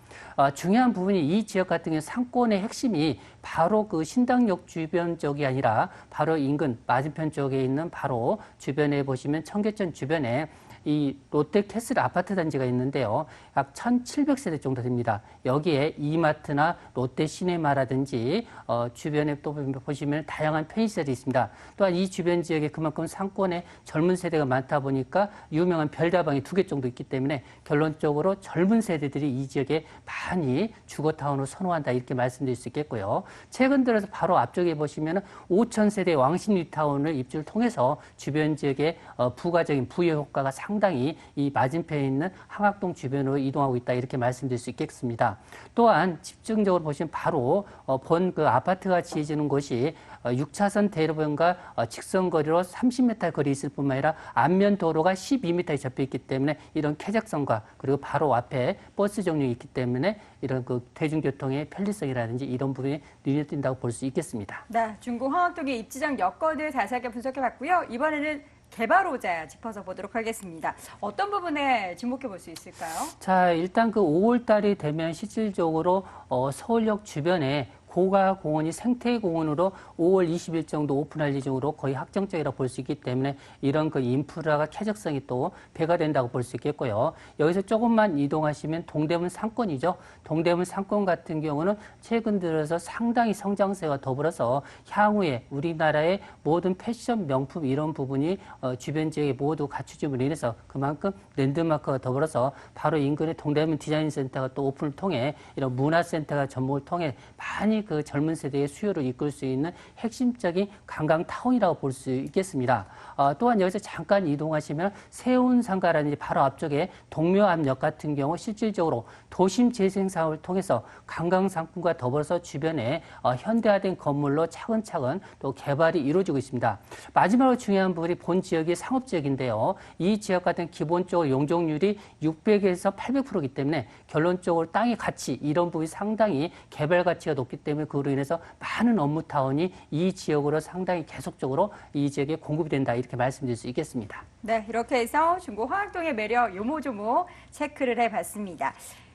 중요한 부분이 이 지역 같은 경우 상권의 핵심이 바로 그 신당역 주변 쪽이 아니라 바로 인근 맞은편 쪽에 있는 바로 주변에 보시면 청계천 주변에 이 롯데캐슬 아파트 단지가 있는데요. 약 1,700세대 정도 됩니다. 여기에 이마트나 롯데시네마라든지 주변에 또 보시면 다양한 편의시설이 있습니다. 또한 이 주변 지역에 그만큼 상권의 젊은 세대가 많다 보니까 유명한 별다방이 2개 정도 있기 때문에 결론적으로 젊은 세대들이 이 지역에 많이 주거타운으로 선호한다 이렇게 말씀드릴 수 있겠고요. 최근 들어서 바로 앞쪽에 보시면 5,000세대 왕십리타운을 입주를 통해서 주변 지역의 부가적인 부여 효과가 상당히 상당히 이 맞은편에 있는 항학동 주변으로 이동하고 있다 이렇게 말씀드릴 수 있겠습니다. 또한 집중적으로 보시면 바로 본 그 아파트가 지어지는 곳이 6차선 대로변과 직선거리로 30m 거리 있을 뿐만 아니라 안면 도로가 12m에 접해 있기 때문에 이런 쾌적성과 그리고 바로 앞에 버스 종류가 있기 때문에 이런 그 대중교통의 편리성이라든지 이런 부분이 눈에 띈다고 볼 수 있겠습니다. 네, 중구 황학동의 입지장 여건을 자세하게 분석해봤고요. 이번에는 개발호자 짚어서 보도록 하겠습니다. 어떤 부분에 주목해 볼 수 있을까요? 자, 일단 그 5월 달이 되면 실질적으로 서울역 주변에 고가공원이 생태공원으로 5월 20일 정도 오픈할 예정으로 거의 확정적이라고 볼 수 있기 때문에 이런 그 인프라가 쾌적성이 또 배가 된다고 볼 수 있겠고요. 여기서 조금만 이동하시면 동대문 상권이죠. 동대문 상권 같은 경우는 최근 들어서 상당히 성장세와 더불어서 향후에 우리나라의 모든 패션 명품 이런 부분이 주변 지역에 모두 갖추짐으로 인해서 그만큼 랜드마크가 더불어서 바로 인근의 동대문 디자인 센터가 또 오픈을 통해 이런 문화센터가 전목을 통해 많이 그 젊은 세대의 수요를 이끌 수 있는 핵심적인 관광타운이라고 볼 수 있겠습니다. 또한 여기서 잠깐 이동하시면 세운상가라든지 바로 앞쪽에 동묘암역 같은 경우 실질적으로 도심 재생 사업을 통해서 관광상품과 더불어서 주변에 현대화된 건물로 차근차근 또 개발이 이루어지고 있습니다. 마지막으로 중요한 부분이 본 지역이 상업지역인데요. 이 지역 같은 기본적으로 용적률이 600에서 800%이기 때문에 결론적으로 땅의 가치 이런 부분이 상당히 개발 가치가 높기 때문에 그로 인해서 많은 업무타운이 이 지역으로 상당히 계속적으로 이 지역에 공급이 된다 이렇게 말씀드릴 수 있겠습니다. 네, 이렇게 해서 중구 황학동의 매력 요모조모 체크를 해봤습니다.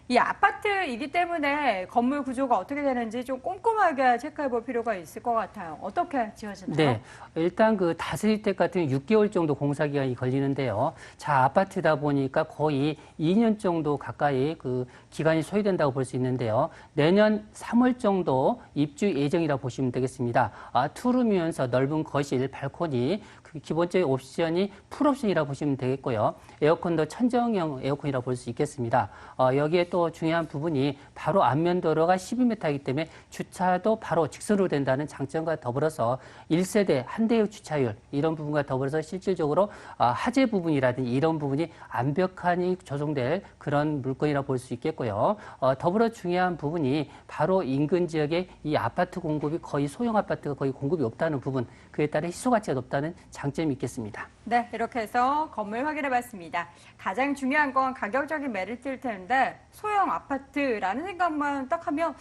이 아파트이기 때문에 건물 구조가 어떻게 되는지 좀 꼼꼼하게 체크해 볼 필요가 있을 것 같아요. 어떻게 지어지나요? 네. 일단 그 다세대주택 같은 6개월 정도 공사 기간이 걸리는데요. 자, 아파트다 보니까 거의 2년 정도 가까이 그 기간이 소요된다고 볼 수 있는데요. 내년 3월 정도 입주 예정이라고 보시면 되겠습니다. 투룸이면서 넓은 거실, 발코니, 기본적인 옵션이 풀옵션이라고 보시면 되겠고요. 에어컨도 천정형 에어컨이라고 볼 수 있겠습니다. 여기에 또 중요한 부분이 바로 앞면 도로가 12m이기 때문에 주차도 바로 직선으로 된다는 장점과 더불어서 1세대 한 대의 주차율 이런 부분과 더불어서 실질적으로 하재 부분이라든지 이런 부분이 완벽하니 조성될 그런 물건이라고 볼 수 있겠고요. 더불어 중요한 부분이 바로 인근 지역에 이 아파트 공급이 거의 소형 아파트가 거의 공급이 없다는 부분 그에 따라 희소 가치가 높다는 장점이 있겠습니다. 네, 이렇게 해서 건물 확인해봤습니다. 가장 중요한 건 가격적인 메리트일 텐데 소형 아파트라는 생각만 딱 하면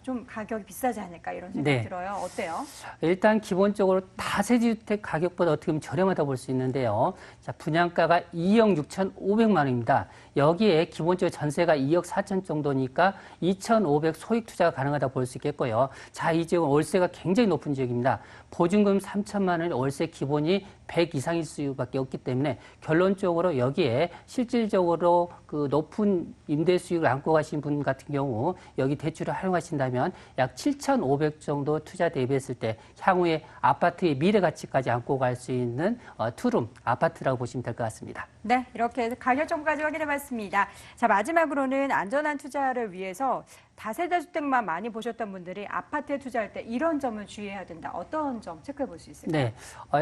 좀 가격이 비싸지 않을까 이런 생각이 네. 들어요. 어때요? 일단 기본적으로 다세대주택 가격보다 어떻게 보면 저렴하다고 볼 수 있는데요. 자, 분양가가 2억 6,500만 원입니다. 여기에 기본적으로 전세가 2억 4천 정도니까 2,500 소액 투자가 가능하다고 볼 수 있겠고요. 자, 이 지역은 월세가 굉장히 높은 지역입니다. 보증금 3천만 원, 월세 기본이 100 이상일 수밖에 없기 때문에 결론적으로 여기에 실질적으로 그 높은 임대 수익을 안고 가신 분 같은 경우 여기 대출을 활용하신다면 약 7,500 정도 투자 대비했을 때 향후에 아파트의 미래 가치까지 안고 갈 수 있는 투룸 아파트라고 보시면 될 것 같습니다. 네, 이렇게 해서 가격 정보까지 확인해봤습니다. 자, 마지막으로는 안전한 투자를 위해서 다세대 주택만 많이 보셨던 분들이 아파트에 투자할 때 이런 점을 주의해야 된다. 어떤 점 체크해 볼 수 있을까요? 네,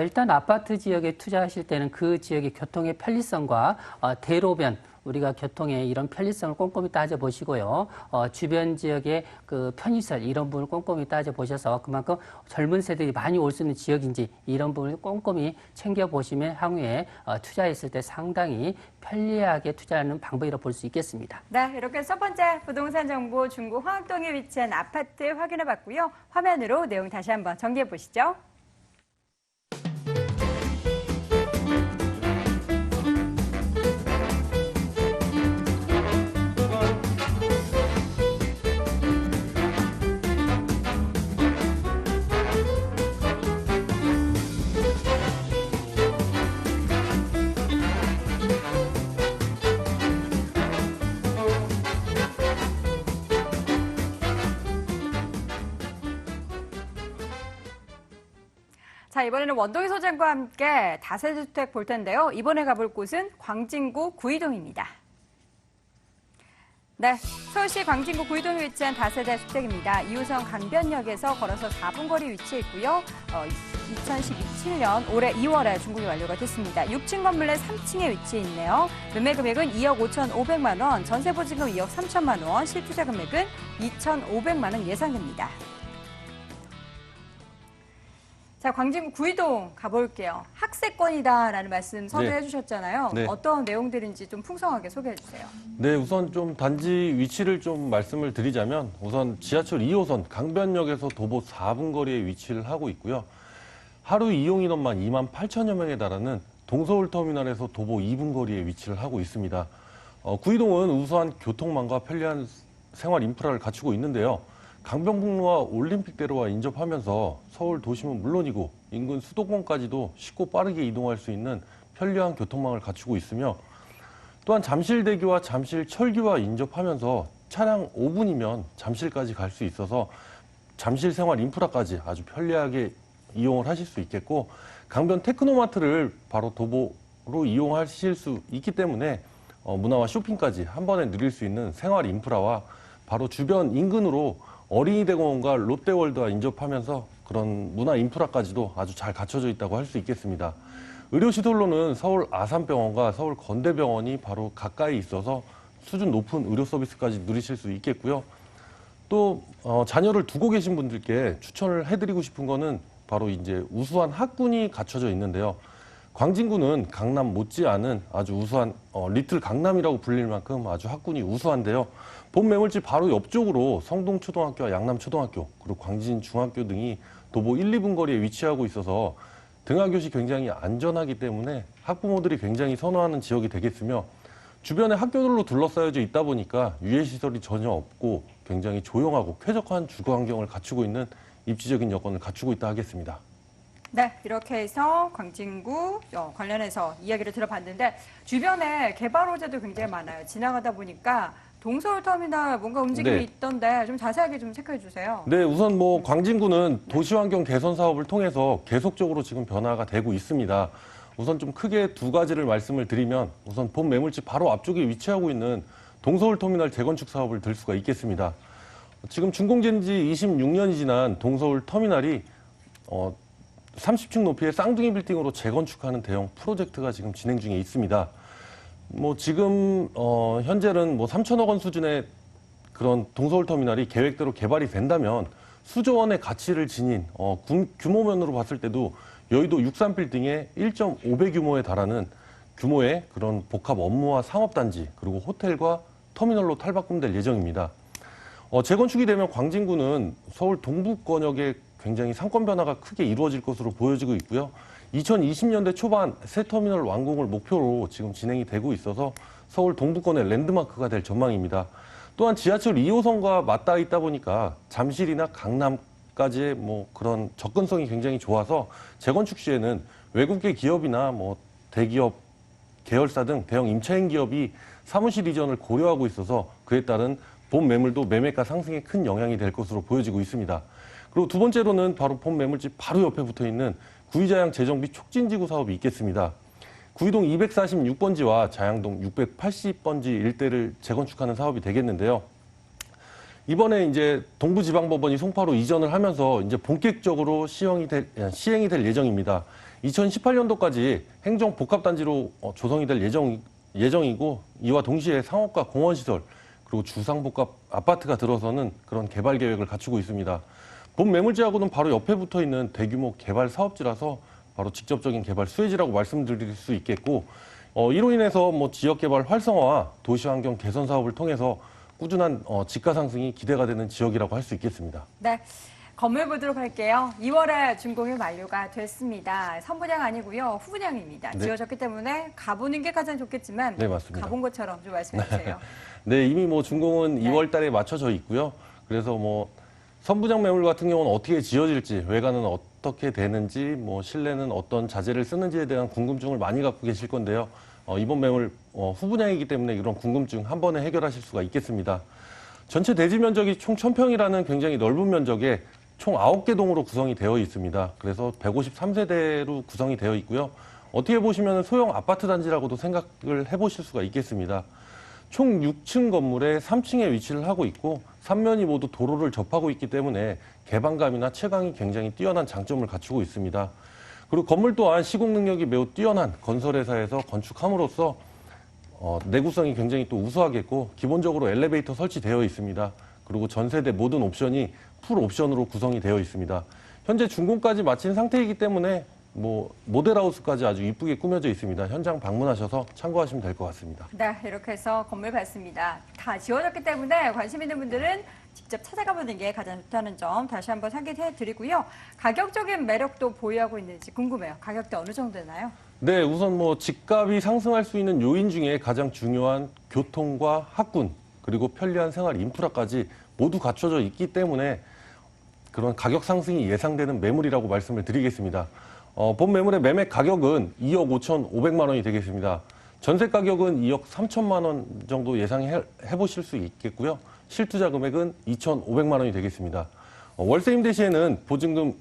일단 아파트 지역에 투자하실 때는 그 지역의 교통의 편리성과 대로변 우리가 교통의 이런 편리성을 꼼꼼히 따져보시고요. 주변 지역의 그 편의시설 이런 부분을 꼼꼼히 따져보셔서 그만큼 젊은 세대들이 많이 올 수 있는 지역인지 이런 부분을 꼼꼼히 챙겨보시면 향후에 투자했을 때 상당히 편리하게 투자하는 방법이라고 볼 수 있겠습니다. 네, 이렇게 첫 번째 부동산 정보 중구 황학동에 위치한 아파트 확인해봤고요. 화면으로 내용 다시 한번 정리해 보시죠. 자, 이번에는 원동희 소장과 함께 다세대 주택 볼 텐데요. 이번에 가볼 곳은 광진구 구이동입니다. 네, 서울시 광진구 구이동에 위치한 다세대 주택입니다. 2호선 강변역에서 걸어서 4분 거리 위치해 있고요. 2017년 올해 2월에 준공이 완료가 됐습니다. 6층 건물 내 3층에 위치해 있네요. 매매 금액은 2억 5,500만 원, 전세 보증금 2억 3천만 원, 실투자 금액은 2,500만 원 예상됩니다. 자, 광진구 구이동 가볼게요. 학세권이다라는 말씀 서두해 주셨잖아요. 네. 어떤 내용들인지 좀 풍성하게 소개해 주세요. 네, 우선 좀 단지 위치를 좀 말씀을 드리자면 우선 지하철 2호선 강변역에서 도보 4분 거리에 위치를 하고 있고요. 하루 이용 인원만 2만 8천여 명에 달하는 동서울터미널에서 도보 2분 거리에 위치를 하고 있습니다. 구이동은 우수한 교통망과 편리한 생활 인프라를 갖추고 있는데요. 강변북로와 올림픽대로와 인접하면서 서울 도심은 물론이고 인근 수도권까지도 쉽고 빠르게 이동할 수 있는 편리한 교통망을 갖추고 있으며 또한 잠실대교와 잠실철교와 인접하면서 차량 5분이면 잠실까지 갈 수 있어서 잠실 생활 인프라까지 아주 편리하게 이용을 하실 수 있겠고 강변 테크노마트를 바로 도보로 이용하실 수 있기 때문에 문화와 쇼핑까지 한 번에 누릴 수 있는 생활 인프라와 바로 주변 인근으로 어린이대공원과 롯데월드와 인접하면서 그런 문화 인프라까지도 아주 잘 갖춰져 있다고 할 수 있겠습니다. 의료시설로는 서울 아산병원과 서울 건대병원이 바로 가까이 있어서 수준 높은 의료 서비스까지 누리실 수 있겠고요. 또 자녀를 두고 계신 분들께 추천을 해드리고 싶은 거는 바로 이제 우수한 학군이 갖춰져 있는데요. 광진구는 강남 못지않은 아주 우수한 리틀 강남이라고 불릴 만큼 아주 학군이 우수한데요. 본 매물집 바로 옆쪽으로 성동초등학교와 양남초등학교 그리고 광진중학교 등이 도보 1, 2분 거리에 위치하고 있어서 등하교 시 굉장히 안전하기 때문에 학부모들이 굉장히 선호하는 지역이 되겠으며 주변에 학교들로 둘러싸여져 있다 보니까 유해시설이 전혀 없고 굉장히 조용하고 쾌적한 주거 환경을 갖추고 있는 입지적인 여건을 갖추고 있다 하겠습니다. 네, 이렇게 해서 광진구 관련해서 이야기를 들어봤는데 주변에 개발 호재도 굉장히 많아요. 지나가다 보니까 동서울터미널 뭔가 움직임이 네. 있던데 좀 자세하게 좀 체크해 주세요. 네, 우선 뭐 광진구는 도시환경 개선 사업을 통해서 계속적으로 지금 변화가 되고 있습니다. 우선 좀 크게 두 가지를 말씀을 드리면 우선 본 매물집 바로 앞쪽에 위치하고 있는 동서울터미널 재건축 사업을 들 수가 있겠습니다. 지금 준공된 지 26년이 지난 동서울터미널이 30층 높이의 쌍둥이 빌딩으로 재건축하는 대형 프로젝트가 지금 진행 중에 있습니다. 뭐 지금 현재는 뭐 3천억 원 수준의 그런 동서울터미널이 계획대로 개발이 된다면 수조 원의 가치를 지닌 규모면으로 봤을 때도 여의도 63빌딩의 1.5배 규모에 달하는 규모의 그런 복합 업무와 상업단지 그리고 호텔과 터미널로 탈바꿈될 예정입니다. 재건축이 되면 광진구는 서울 동부권역의 굉장히 상권 변화가 크게 이루어질 것으로 보여지고 있고요. 2020년대 초반 새 터미널 완공을 목표로 지금 진행이 되고 있어서 서울 동부권의 랜드마크가 될 전망입니다. 또한 지하철 2호선과 맞닿아 있다 보니까 잠실이나 강남까지의 뭐 그런 접근성이 굉장히 좋아서 재건축 시에는 외국계 기업이나 뭐 대기업, 계열사 등 대형 임차인 기업이 사무실 이전을 고려하고 있어서 그에 따른 본 매물도 매매가 상승에 큰 영향이 될 것으로 보여지고 있습니다. 그리고 두 번째로는 바로 본 매물집 바로 옆에 붙어 있는 구의자양 재정비 촉진지구 사업이 있겠습니다. 구의동 246번지와 자양동 680번지 일대를 재건축하는 사업이 되겠는데요. 이번에 이제 동부지방법원이 송파로 이전을 하면서 이제 본격적으로 시행이 될 예정입니다. 2018년도까지 행정복합단지로 조성이 될 예정이고 이와 동시에 상업과 공원시설 그리고 주상복합 아파트가 들어서는 그런 개발 계획을 갖추고 있습니다. 본 매물지하고는 바로 옆에 붙어 있는 대규모 개발 사업지라서 바로 직접적인 개발 수혜지라고 말씀드릴 수 있겠고 이로 인해서 뭐 지역 개발 활성화와 도시 환경 개선 사업을 통해서 꾸준한 지가 상승이 기대가 되는 지역이라고 할 수 있겠습니다. 네. 건물 보도록 할게요. 2월에 준공이 완료가 됐습니다. 선분양 아니고요. 후분양입니다. 네. 지어졌기 때문에 가보는 게 가장 좋겠지만 네, 맞습니다. 가본 것처럼 좀 말씀해 주세요. 네, 이미 뭐 준공은 네. 2월 달에 맞춰져 있고요. 그래서 뭐 선분양 매물 같은 경우는 어떻게 지어질지, 외관은 어떻게 되는지, 뭐 실내는 어떤 자재를 쓰는지에 대한 궁금증을 많이 갖고 계실 건데요. 이번 매물 후분양이기 때문에 이런 궁금증 한 번에 해결하실 수가 있겠습니다. 전체 대지 면적이 총 1000평이라는 굉장히 넓은 면적에 총 9개 동으로 구성이 되어 있습니다. 그래서 153세대로 구성이 되어 있고요. 어떻게 보시면 소형 아파트 단지라고도 생각을 해보실 수가 있겠습니다. 총 6층 건물에 3층에 위치를 하고 있고 삼면이 모두 도로를 접하고 있기 때문에 개방감이나 채광이 굉장히 뛰어난 장점을 갖추고 있습니다. 그리고 건물 또한 시공 능력이 매우 뛰어난 건설회사에서 건축함으로써 내구성이 굉장히 또 우수하겠고 기본적으로 엘리베이터 설치되어 있습니다. 그리고 전 세대 모든 옵션이 풀 옵션으로 구성이 되어 있습니다. 현재 준공까지 마친 상태이기 때문에 모델하우스까지 아주 이쁘게 꾸며져 있습니다. 현장 방문하셔서 참고하시면 될 것 같습니다. 네, 이렇게 해서 건물 봤습니다. 다 지어졌기 때문에 관심 있는 분들은 직접 찾아가 보는 게 가장 좋다는 점 다시 한번 상기해 드리고요. 가격적인 매력도 보유하고 있는지 궁금해요. 가격대 어느 정도 되나요? 네, 우선 집값이 상승할 수 있는 요인 중에 가장 중요한 교통과 학군, 그리고 편리한 생활 인프라까지 모두 갖춰져 있기 때문에 그런 가격 상승이 예상되는 매물이라고 말씀을 드리겠습니다. 본 매물의 매매 가격은 2억 5,500만 원이 되겠습니다. 전세 가격은 2억 3천만 원 정도 예상해 보실 수 있겠고요. 실투자 금액은 2,500만 원이 되겠습니다. 월세 임대 시에는 보증금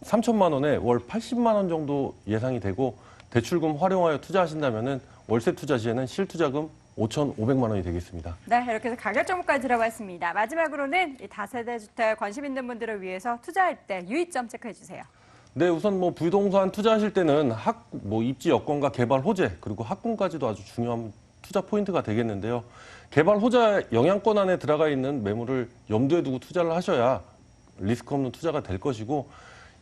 3천만 원에 월 80만 원 정도 예상이 되고 대출금 활용하여 투자하신다면은 월세 투자 시에는 실투자금 5,500만 원이 되겠습니다. 네, 이렇게 해서 가격 정보까지 들어봤습니다. 마지막으로는 이 다세대 주택 관심 있는 분들을 위해서 투자할 때 유의점 체크해 주세요. 네, 우선 부동산 투자하실 때는 입지 여건과 개발 호재, 그리고 학군까지도 아주 중요한 투자 포인트가 되겠는데요. 개발 호재 영향권 안에 들어가 있는 매물을 염두에 두고 투자를 하셔야 리스크 없는 투자가 될 것이고,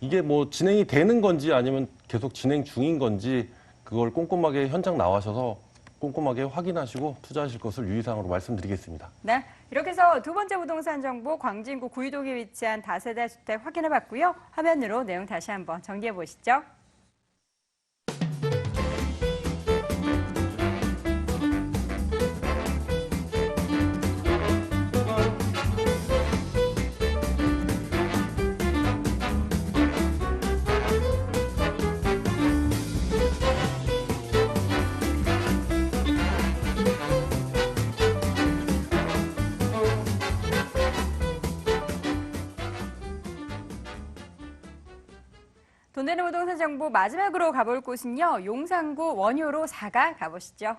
이게 진행이 되는 건지 아니면 계속 진행 중인 건지 그걸 꼼꼼하게 현장 나와셔서 꼼꼼하게 확인하시고 투자하실 것을 유의사항으로 말씀드리겠습니다. 네, 이렇게 해서 두 번째 부동산 정보 광진구 구이동에 위치한 다세대 주택 확인해 봤고요. 화면으로 내용 다시 한번 정리해 보시죠. 돈 되는 부동산 정보 마지막으로 가볼 곳은요. 용산구 원효로 4가 가보시죠.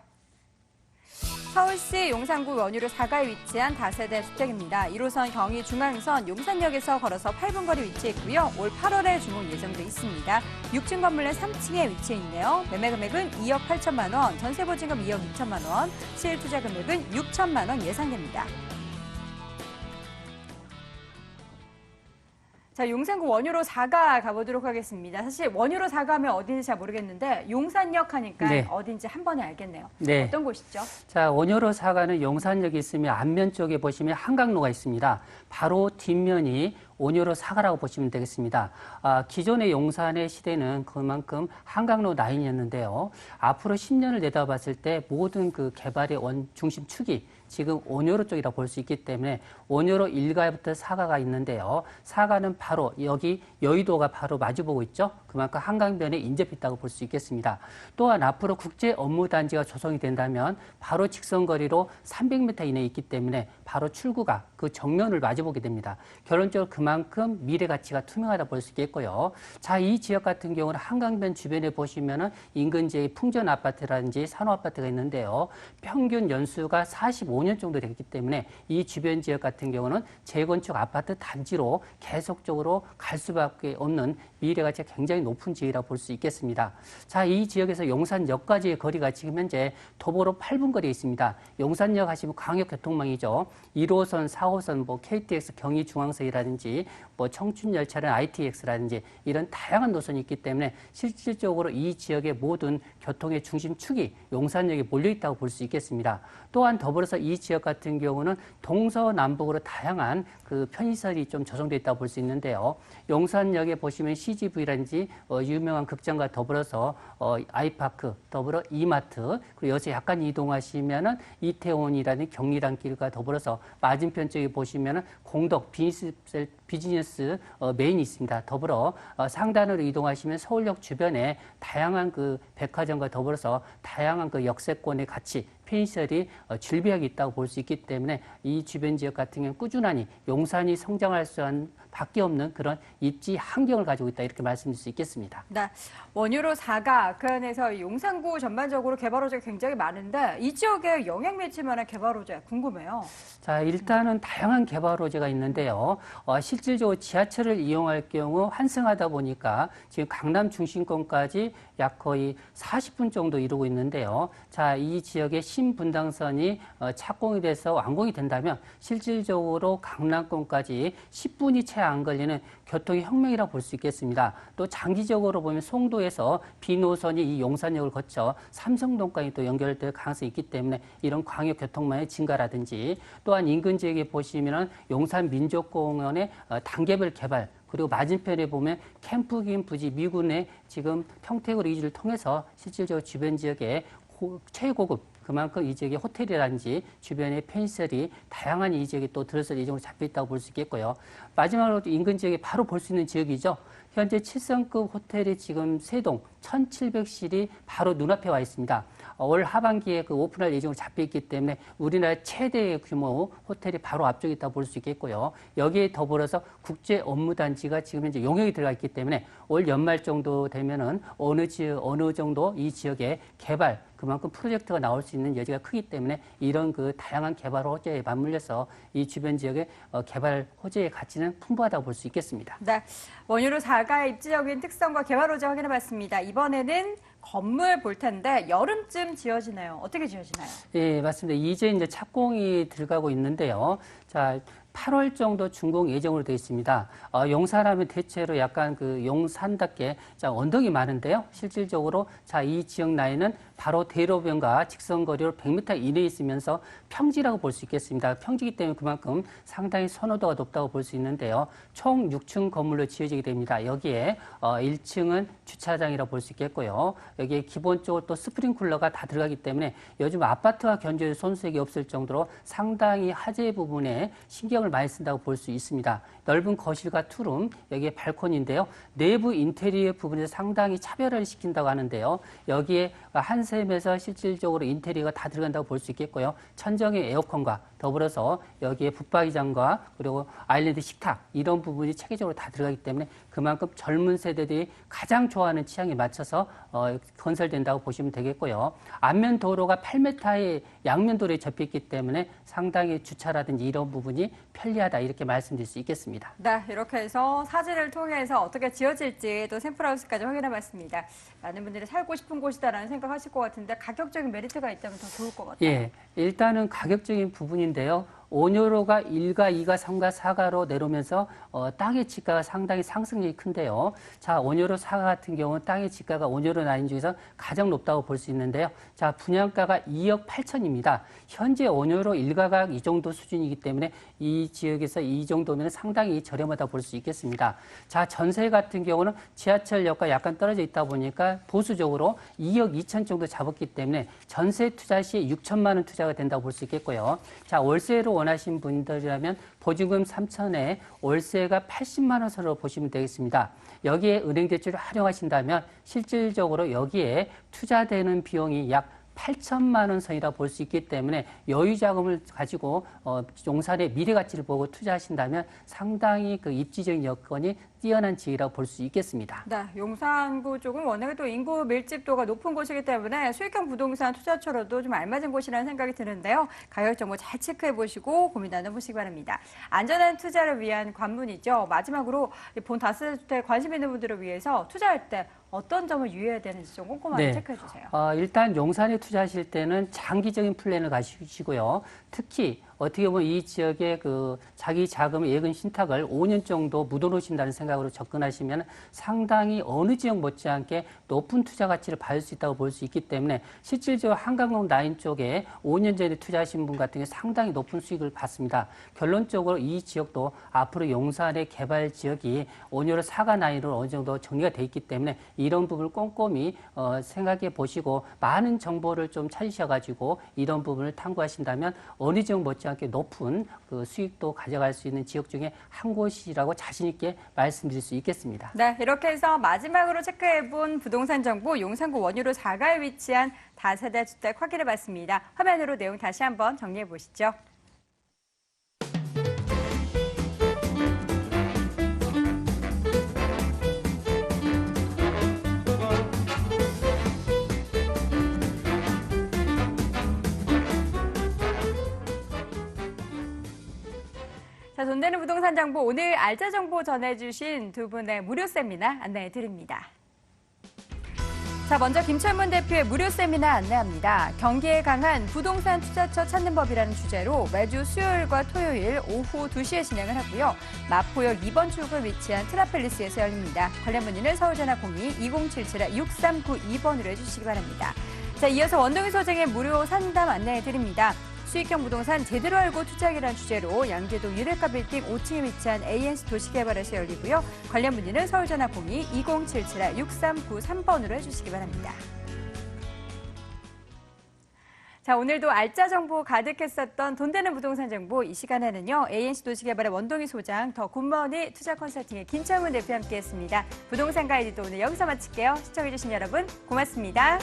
서울시 용산구 원효로 4가에 위치한 다세대 주택입니다. 1호선 경의중앙선 용산역에서 걸어서 8분 거리 위치해 있고요. 올 8월에 준공 예정돼 있습니다. 6층 건물 내 3층에 위치해 있네요. 매매 금액은 2억 8천만 원, 전세 보증금 2억 2천만 원, 실투자 금액은 6천만 원 예상됩니다. 자, 용산구 원효로 4가 가보도록 하겠습니다. 사실 원효로 4가 하면 어딘지 잘 모르겠는데 용산역 하니까 네. 어딘지 한 번에 알겠네요. 네. 어떤 곳이죠? 자, 원효로 4가는 용산역이 있으면 앞면 쪽에 보시면 한강로가 있습니다. 바로 뒷면이 원효로 4가라고 보시면 되겠습니다. 기존의 용산의 시대는 그만큼 한강로 라인이었는데요. 앞으로 10년을 내다봤을 때 모든 그 개발의 중심 축이 지금 원효로 쪽이라고 볼 수 있기 때문에 원효로 1가부터 4가가 있는데요. 4가는 바로 여기 여의도가 바로 마주보고 있죠. 그만큼 한강변에 인접했다고 볼 수 있겠습니다. 또한 앞으로 국제 업무단지가 조성이 된다면 바로 직선거리로 300m 이내에 있기 때문에 바로 출구가 그 정면을 마주보게 됩니다. 결론적으로 그만큼 미래 가치가 투명하다 볼 수 있겠고요. 자, 이 지역 같은 경우는 한강변 주변에 보시면은 인근 지역의 풍전 아파트라든지 산호 아파트가 있는데요. 평균 연수가 45년 정도 됐기 때문에 이 주변 지역 같은 경우는 재건축 아파트 단지로 계속적으로 갈 수밖에 없는 미래 가치가 굉장히 높은 지역이라고 볼 수 있겠습니다. 자, 이 지역에서 용산역까지의 거리가 지금 현재 도보로 8분 거리에 있습니다. 용산역 하시면 광역교통망이죠. 1호선, 4호선, KTX 경의중앙선이라든지 청춘열차는 ITX라든지 이런 다양한 노선이 있기 때문에 실질적으로 이 지역의 모든 교통의 중심축이 용산역에 몰려있다고 볼 수 있겠습니다. 또한 더불어서 이 지역 같은 경우는 동서남북으로 다양한 그 편의시설이 좀 조성되어 있다고 볼 수 있는데요. 용산역에 보시면 CGV라든지 유명한 극장과 더불어서 아이파크, 더불어 이마트, 그리고 여기서 약간 이동하시면은 이태원이라든지 경리단길과 더불어서 맞은편 쪽에 보시면은 공덕 비즈니스 메인이 있습니다. 더불어 상단으로 이동하시면 서울역 주변에 다양한 그 백화점과 더불어서 다양한 그 역세권의 가치, 편의시설이 질비하게 있다고 볼 수 있기 때문에 이 주변 지역 같은 경우는 꾸준히 용산이 성장할 수 있는 밖에 없는 그런 입지 환경을 가지고 있다 이렇게 말씀드릴 수 있겠습니다. 네, 원유로 4가 그 안에서 용산구 전반적으로 개발 호재가 굉장히 많은데 이 지역에 영향 미칠 만한 개발 호재 궁금해요. 자, 일단은 다양한 개발 호재가 있는데요. 실질적으로 지하철을 이용할 경우 환승하다 보니까 지금 강남 중심권까지 약 거의 40분 정도 이루고 있는데요. 자, 이 지역의 신분당선이 착공이 돼서 완공이 된다면 실질적으로 강남권까지 10분이 채 안 걸리는 교통의 혁명이라고 볼 수 있겠습니다. 또 장기적으로 보면 송도에서 B노선이 이 용산역을 거쳐 삼성동까지 또 연결될 가능성이 있기 때문에 이런 광역 교통망의 증가라든지 또한 인근 지역에 보시면 용산 민족공원의 단계별 개발 그리고 맞은편에 보면 캠프긴 부지 미군의 지금 평택으로 이주를 통해서 실질적으로 주변 지역에 최고급 그만큼 이 지역의 호텔이라든지 주변의 펜시설이 다양한 이 지역에 또 들어설 예정으로 잡혀 있다고 볼 수 있겠고요. 마지막으로 인근 지역에 바로 볼 수 있는 지역이죠. 현재 7성급 호텔이 지금 3동 1,700실이 바로 눈앞에 와 있습니다. 올 하반기에 그 오픈할 예정으로 잡혀 있기 때문에 우리나라 최대 규모 호텔이 바로 앞쪽에 있다고 볼 수 있겠고요. 여기에 더불어서 국제 업무단지가 지금 현재 용역이 들어가 있기 때문에 올 연말 정도 되면은 어느 정도 이 지역에 개발 그만큼 프로젝트가 나올 수 있는 여지가 크기 때문에 이런 그 다양한 개발 호재에 맞물려서 이 주변 지역의 개발 호재의 가치는 풍부하다고 볼 수 있겠습니다. 네, 원유로 4가의 입지적인 특성과 개발 호재 확인해봤습니다. 이번에는 건물 볼 텐데 여름쯤 지어지나요? 어떻게 지어지나요? 예, 맞습니다. 이제 착공이 들어가고 있는데요. 자, 8월 정도 준공 예정으로 되어 있습니다. 용산하면 대체로 약간 그 용산답게 언덕이 많은데요. 실질적으로 자, 이 지역 나이는 바로 대로변과 직선거리로 100m 이내에 있으면서 평지라고 볼 수 있겠습니다. 평지이기 때문에 그만큼 상당히 선호도가 높다고 볼 수 있는데요. 총 6층 건물로 지어지게 됩니다. 여기에 1층은 주차장이라고 볼 수 있겠고요. 여기에 기본적으로 또 스프링쿨러가 다 들어가기 때문에 요즘 아파트와 견주에 손색이 없을 정도로 상당히 화재 부분에 신경을 많이 쓴다고 볼 수 있습니다. 넓은 거실과 투룸, 여기에 발코니인데요. 내부 인테리어 부분에서 상당히 차별화를 시킨다고 하는데요. 여기에 한샘에서 실질적으로 인테리어가 다 들어간다고 볼 수 있겠고요. 천정의 에어컨과 더불어서 여기에 붙박이장과 그리고 아일랜드 식탁 이런 부분이 체계적으로 다 들어가기 때문에 그만큼 젊은 세대들이 가장 좋아하는 취향에 맞춰서 건설된다고 보시면 되겠고요. 앞면 도로가 8m의 양면 도로에 접혀 있기 때문에 상당히 주차라든지 이런 부분이 편리하다 이렇게 말씀드릴 수 있겠습니다. 네, 이렇게 해서 사진을 통해서 어떻게 지어질지 또 샘플하우스까지 확인해봤습니다. 많은 분들이 살고 싶은 곳이다라는 생각하실 것 같은데 가격적인 메리트가 있다면 더 좋을 것 같아요. 예, 일단은 가격적인 부분인데요. 온유로가 1가, 2가, 3가, 4가로 내려오면서 땅의 지가가 상당히 상승력이 큰데요. 자, 온유로 4가 같은 경우는 땅의 지가가 온유로 라인 중에서 가장 높다고 볼 수 있는데요. 자, 분양가가 2억 8천입니다. 현재 온유로 1가가 이 정도 수준이기 때문에 이 지역에서 이 정도면 상당히 저렴하다 볼 수 있겠습니다. 자, 전세 같은 경우는 지하철역과 약간 떨어져 있다 보니까 보수적으로 2억 2천 정도 잡았기 때문에 전세 투자 시에 6천만 원 투자가 된다고 볼 수 있겠고요. 자, 월세로 원하신 분들이라면 보증금 3천에 월세가 80만 원 선으로 보시면 되겠습니다. 여기에 은행 대출을 활용하신다면 실질적으로 여기에 투자되는 비용이 약 8천만 원 선이라 볼 수 있기 때문에 여유 자금을 가지고 용산의 미래 가치를 보고 투자하신다면 상당히 그 입지적인 여건이 뛰어난 지역이라고 볼 수 있겠습니다. 네, 용산구 쪽은 워낙에 또 인구 밀집도가 높은 곳이기 때문에 수익형 부동산 투자처로도 좀 알맞은 곳이라는 생각이 드는데요. 가격 정보 잘 체크해 보시고 고민 나눠보시기 바랍니다. 안전한 투자를 위한 관문이죠. 마지막으로 본 다세대주택 관심 있는 분들을 위해서 투자할 때 어떤 점을 유의해야 되는지 좀 꼼꼼하게 체크해 주세요. 일단 용산에 투자하실 때는 장기적인 플랜을 가지시고요. 특히 어떻게 보면 이 지역에 그 자기 자금의 예금 신탁을 5년 정도 묻어놓으신다는 생각으로 접근하시면 상당히 어느 지역 못지않게 높은 투자 가치를 받을 수 있다고 볼 수 있기 때문에 실질적으로 한강동 라인 쪽에 5년 전에 투자하신 분 같은 경우 상당히 높은 수익을 받습니다. 결론적으로 이 지역도 앞으로 용산의 개발 지역이 온유로 4가 라인으로 어느 정도 정리가 돼 있기 때문에 이런 부분을 꼼꼼히 생각해 보시고 많은 정보를 좀 찾으셔가지고 이런 부분을 탐구하신다면 어느 지역 못지않게 높은 그 수익도 가져갈 수 있는 지역 중에 한 곳이라고 자신 있게 말씀드릴 수 있겠습니다. 네, 이렇게 해서 마지막으로 체크해본 부동산 정보 용산구 원유로 4가에 위치한 다세대 주택 확인해봤습니다. 화면으로 내용 다시 한번 정리해 보시죠. 자, 돈 되는 부동산 정보, 오늘 알짜 정보 전해주신 두 분의 무료 세미나 안내해 드립니다. 자, 먼저 김철문 대표의 무료 세미나 안내합니다. 경기에 강한 부동산 투자처 찾는 법이라는 주제로 매주 수요일과 토요일 오후 2시에 진행을 하고요. 마포역 2번 출구에 위치한 트라펠리스에서 열립니다. 관련 문의는 서울전화 02-2077-6392번으로 해주시기 바랍니다. 자, 이어서 원동희 소장의 무료 상담 안내해 드립니다. 수익형 부동산 제대로 알고 투자하기라는 주제로 양재동 유레카 빌딩 5층에 위치한 ANC 도시개발에서 열리고요. 관련 문의는 서울전화 02-2077-6393번으로 해주시기 바랍니다. 자, 오늘도 알짜 정보 가득했었던 돈 되는 부동산 정보, 이 시간에는요, ANC 도시개발의 원동희 소장, 더 굿머니 투자 컨설팅의 김철문 대표 함께했습니다. 부동산 가이드도 오늘 여기서 마칠게요. 시청해주신 여러분 고맙습니다.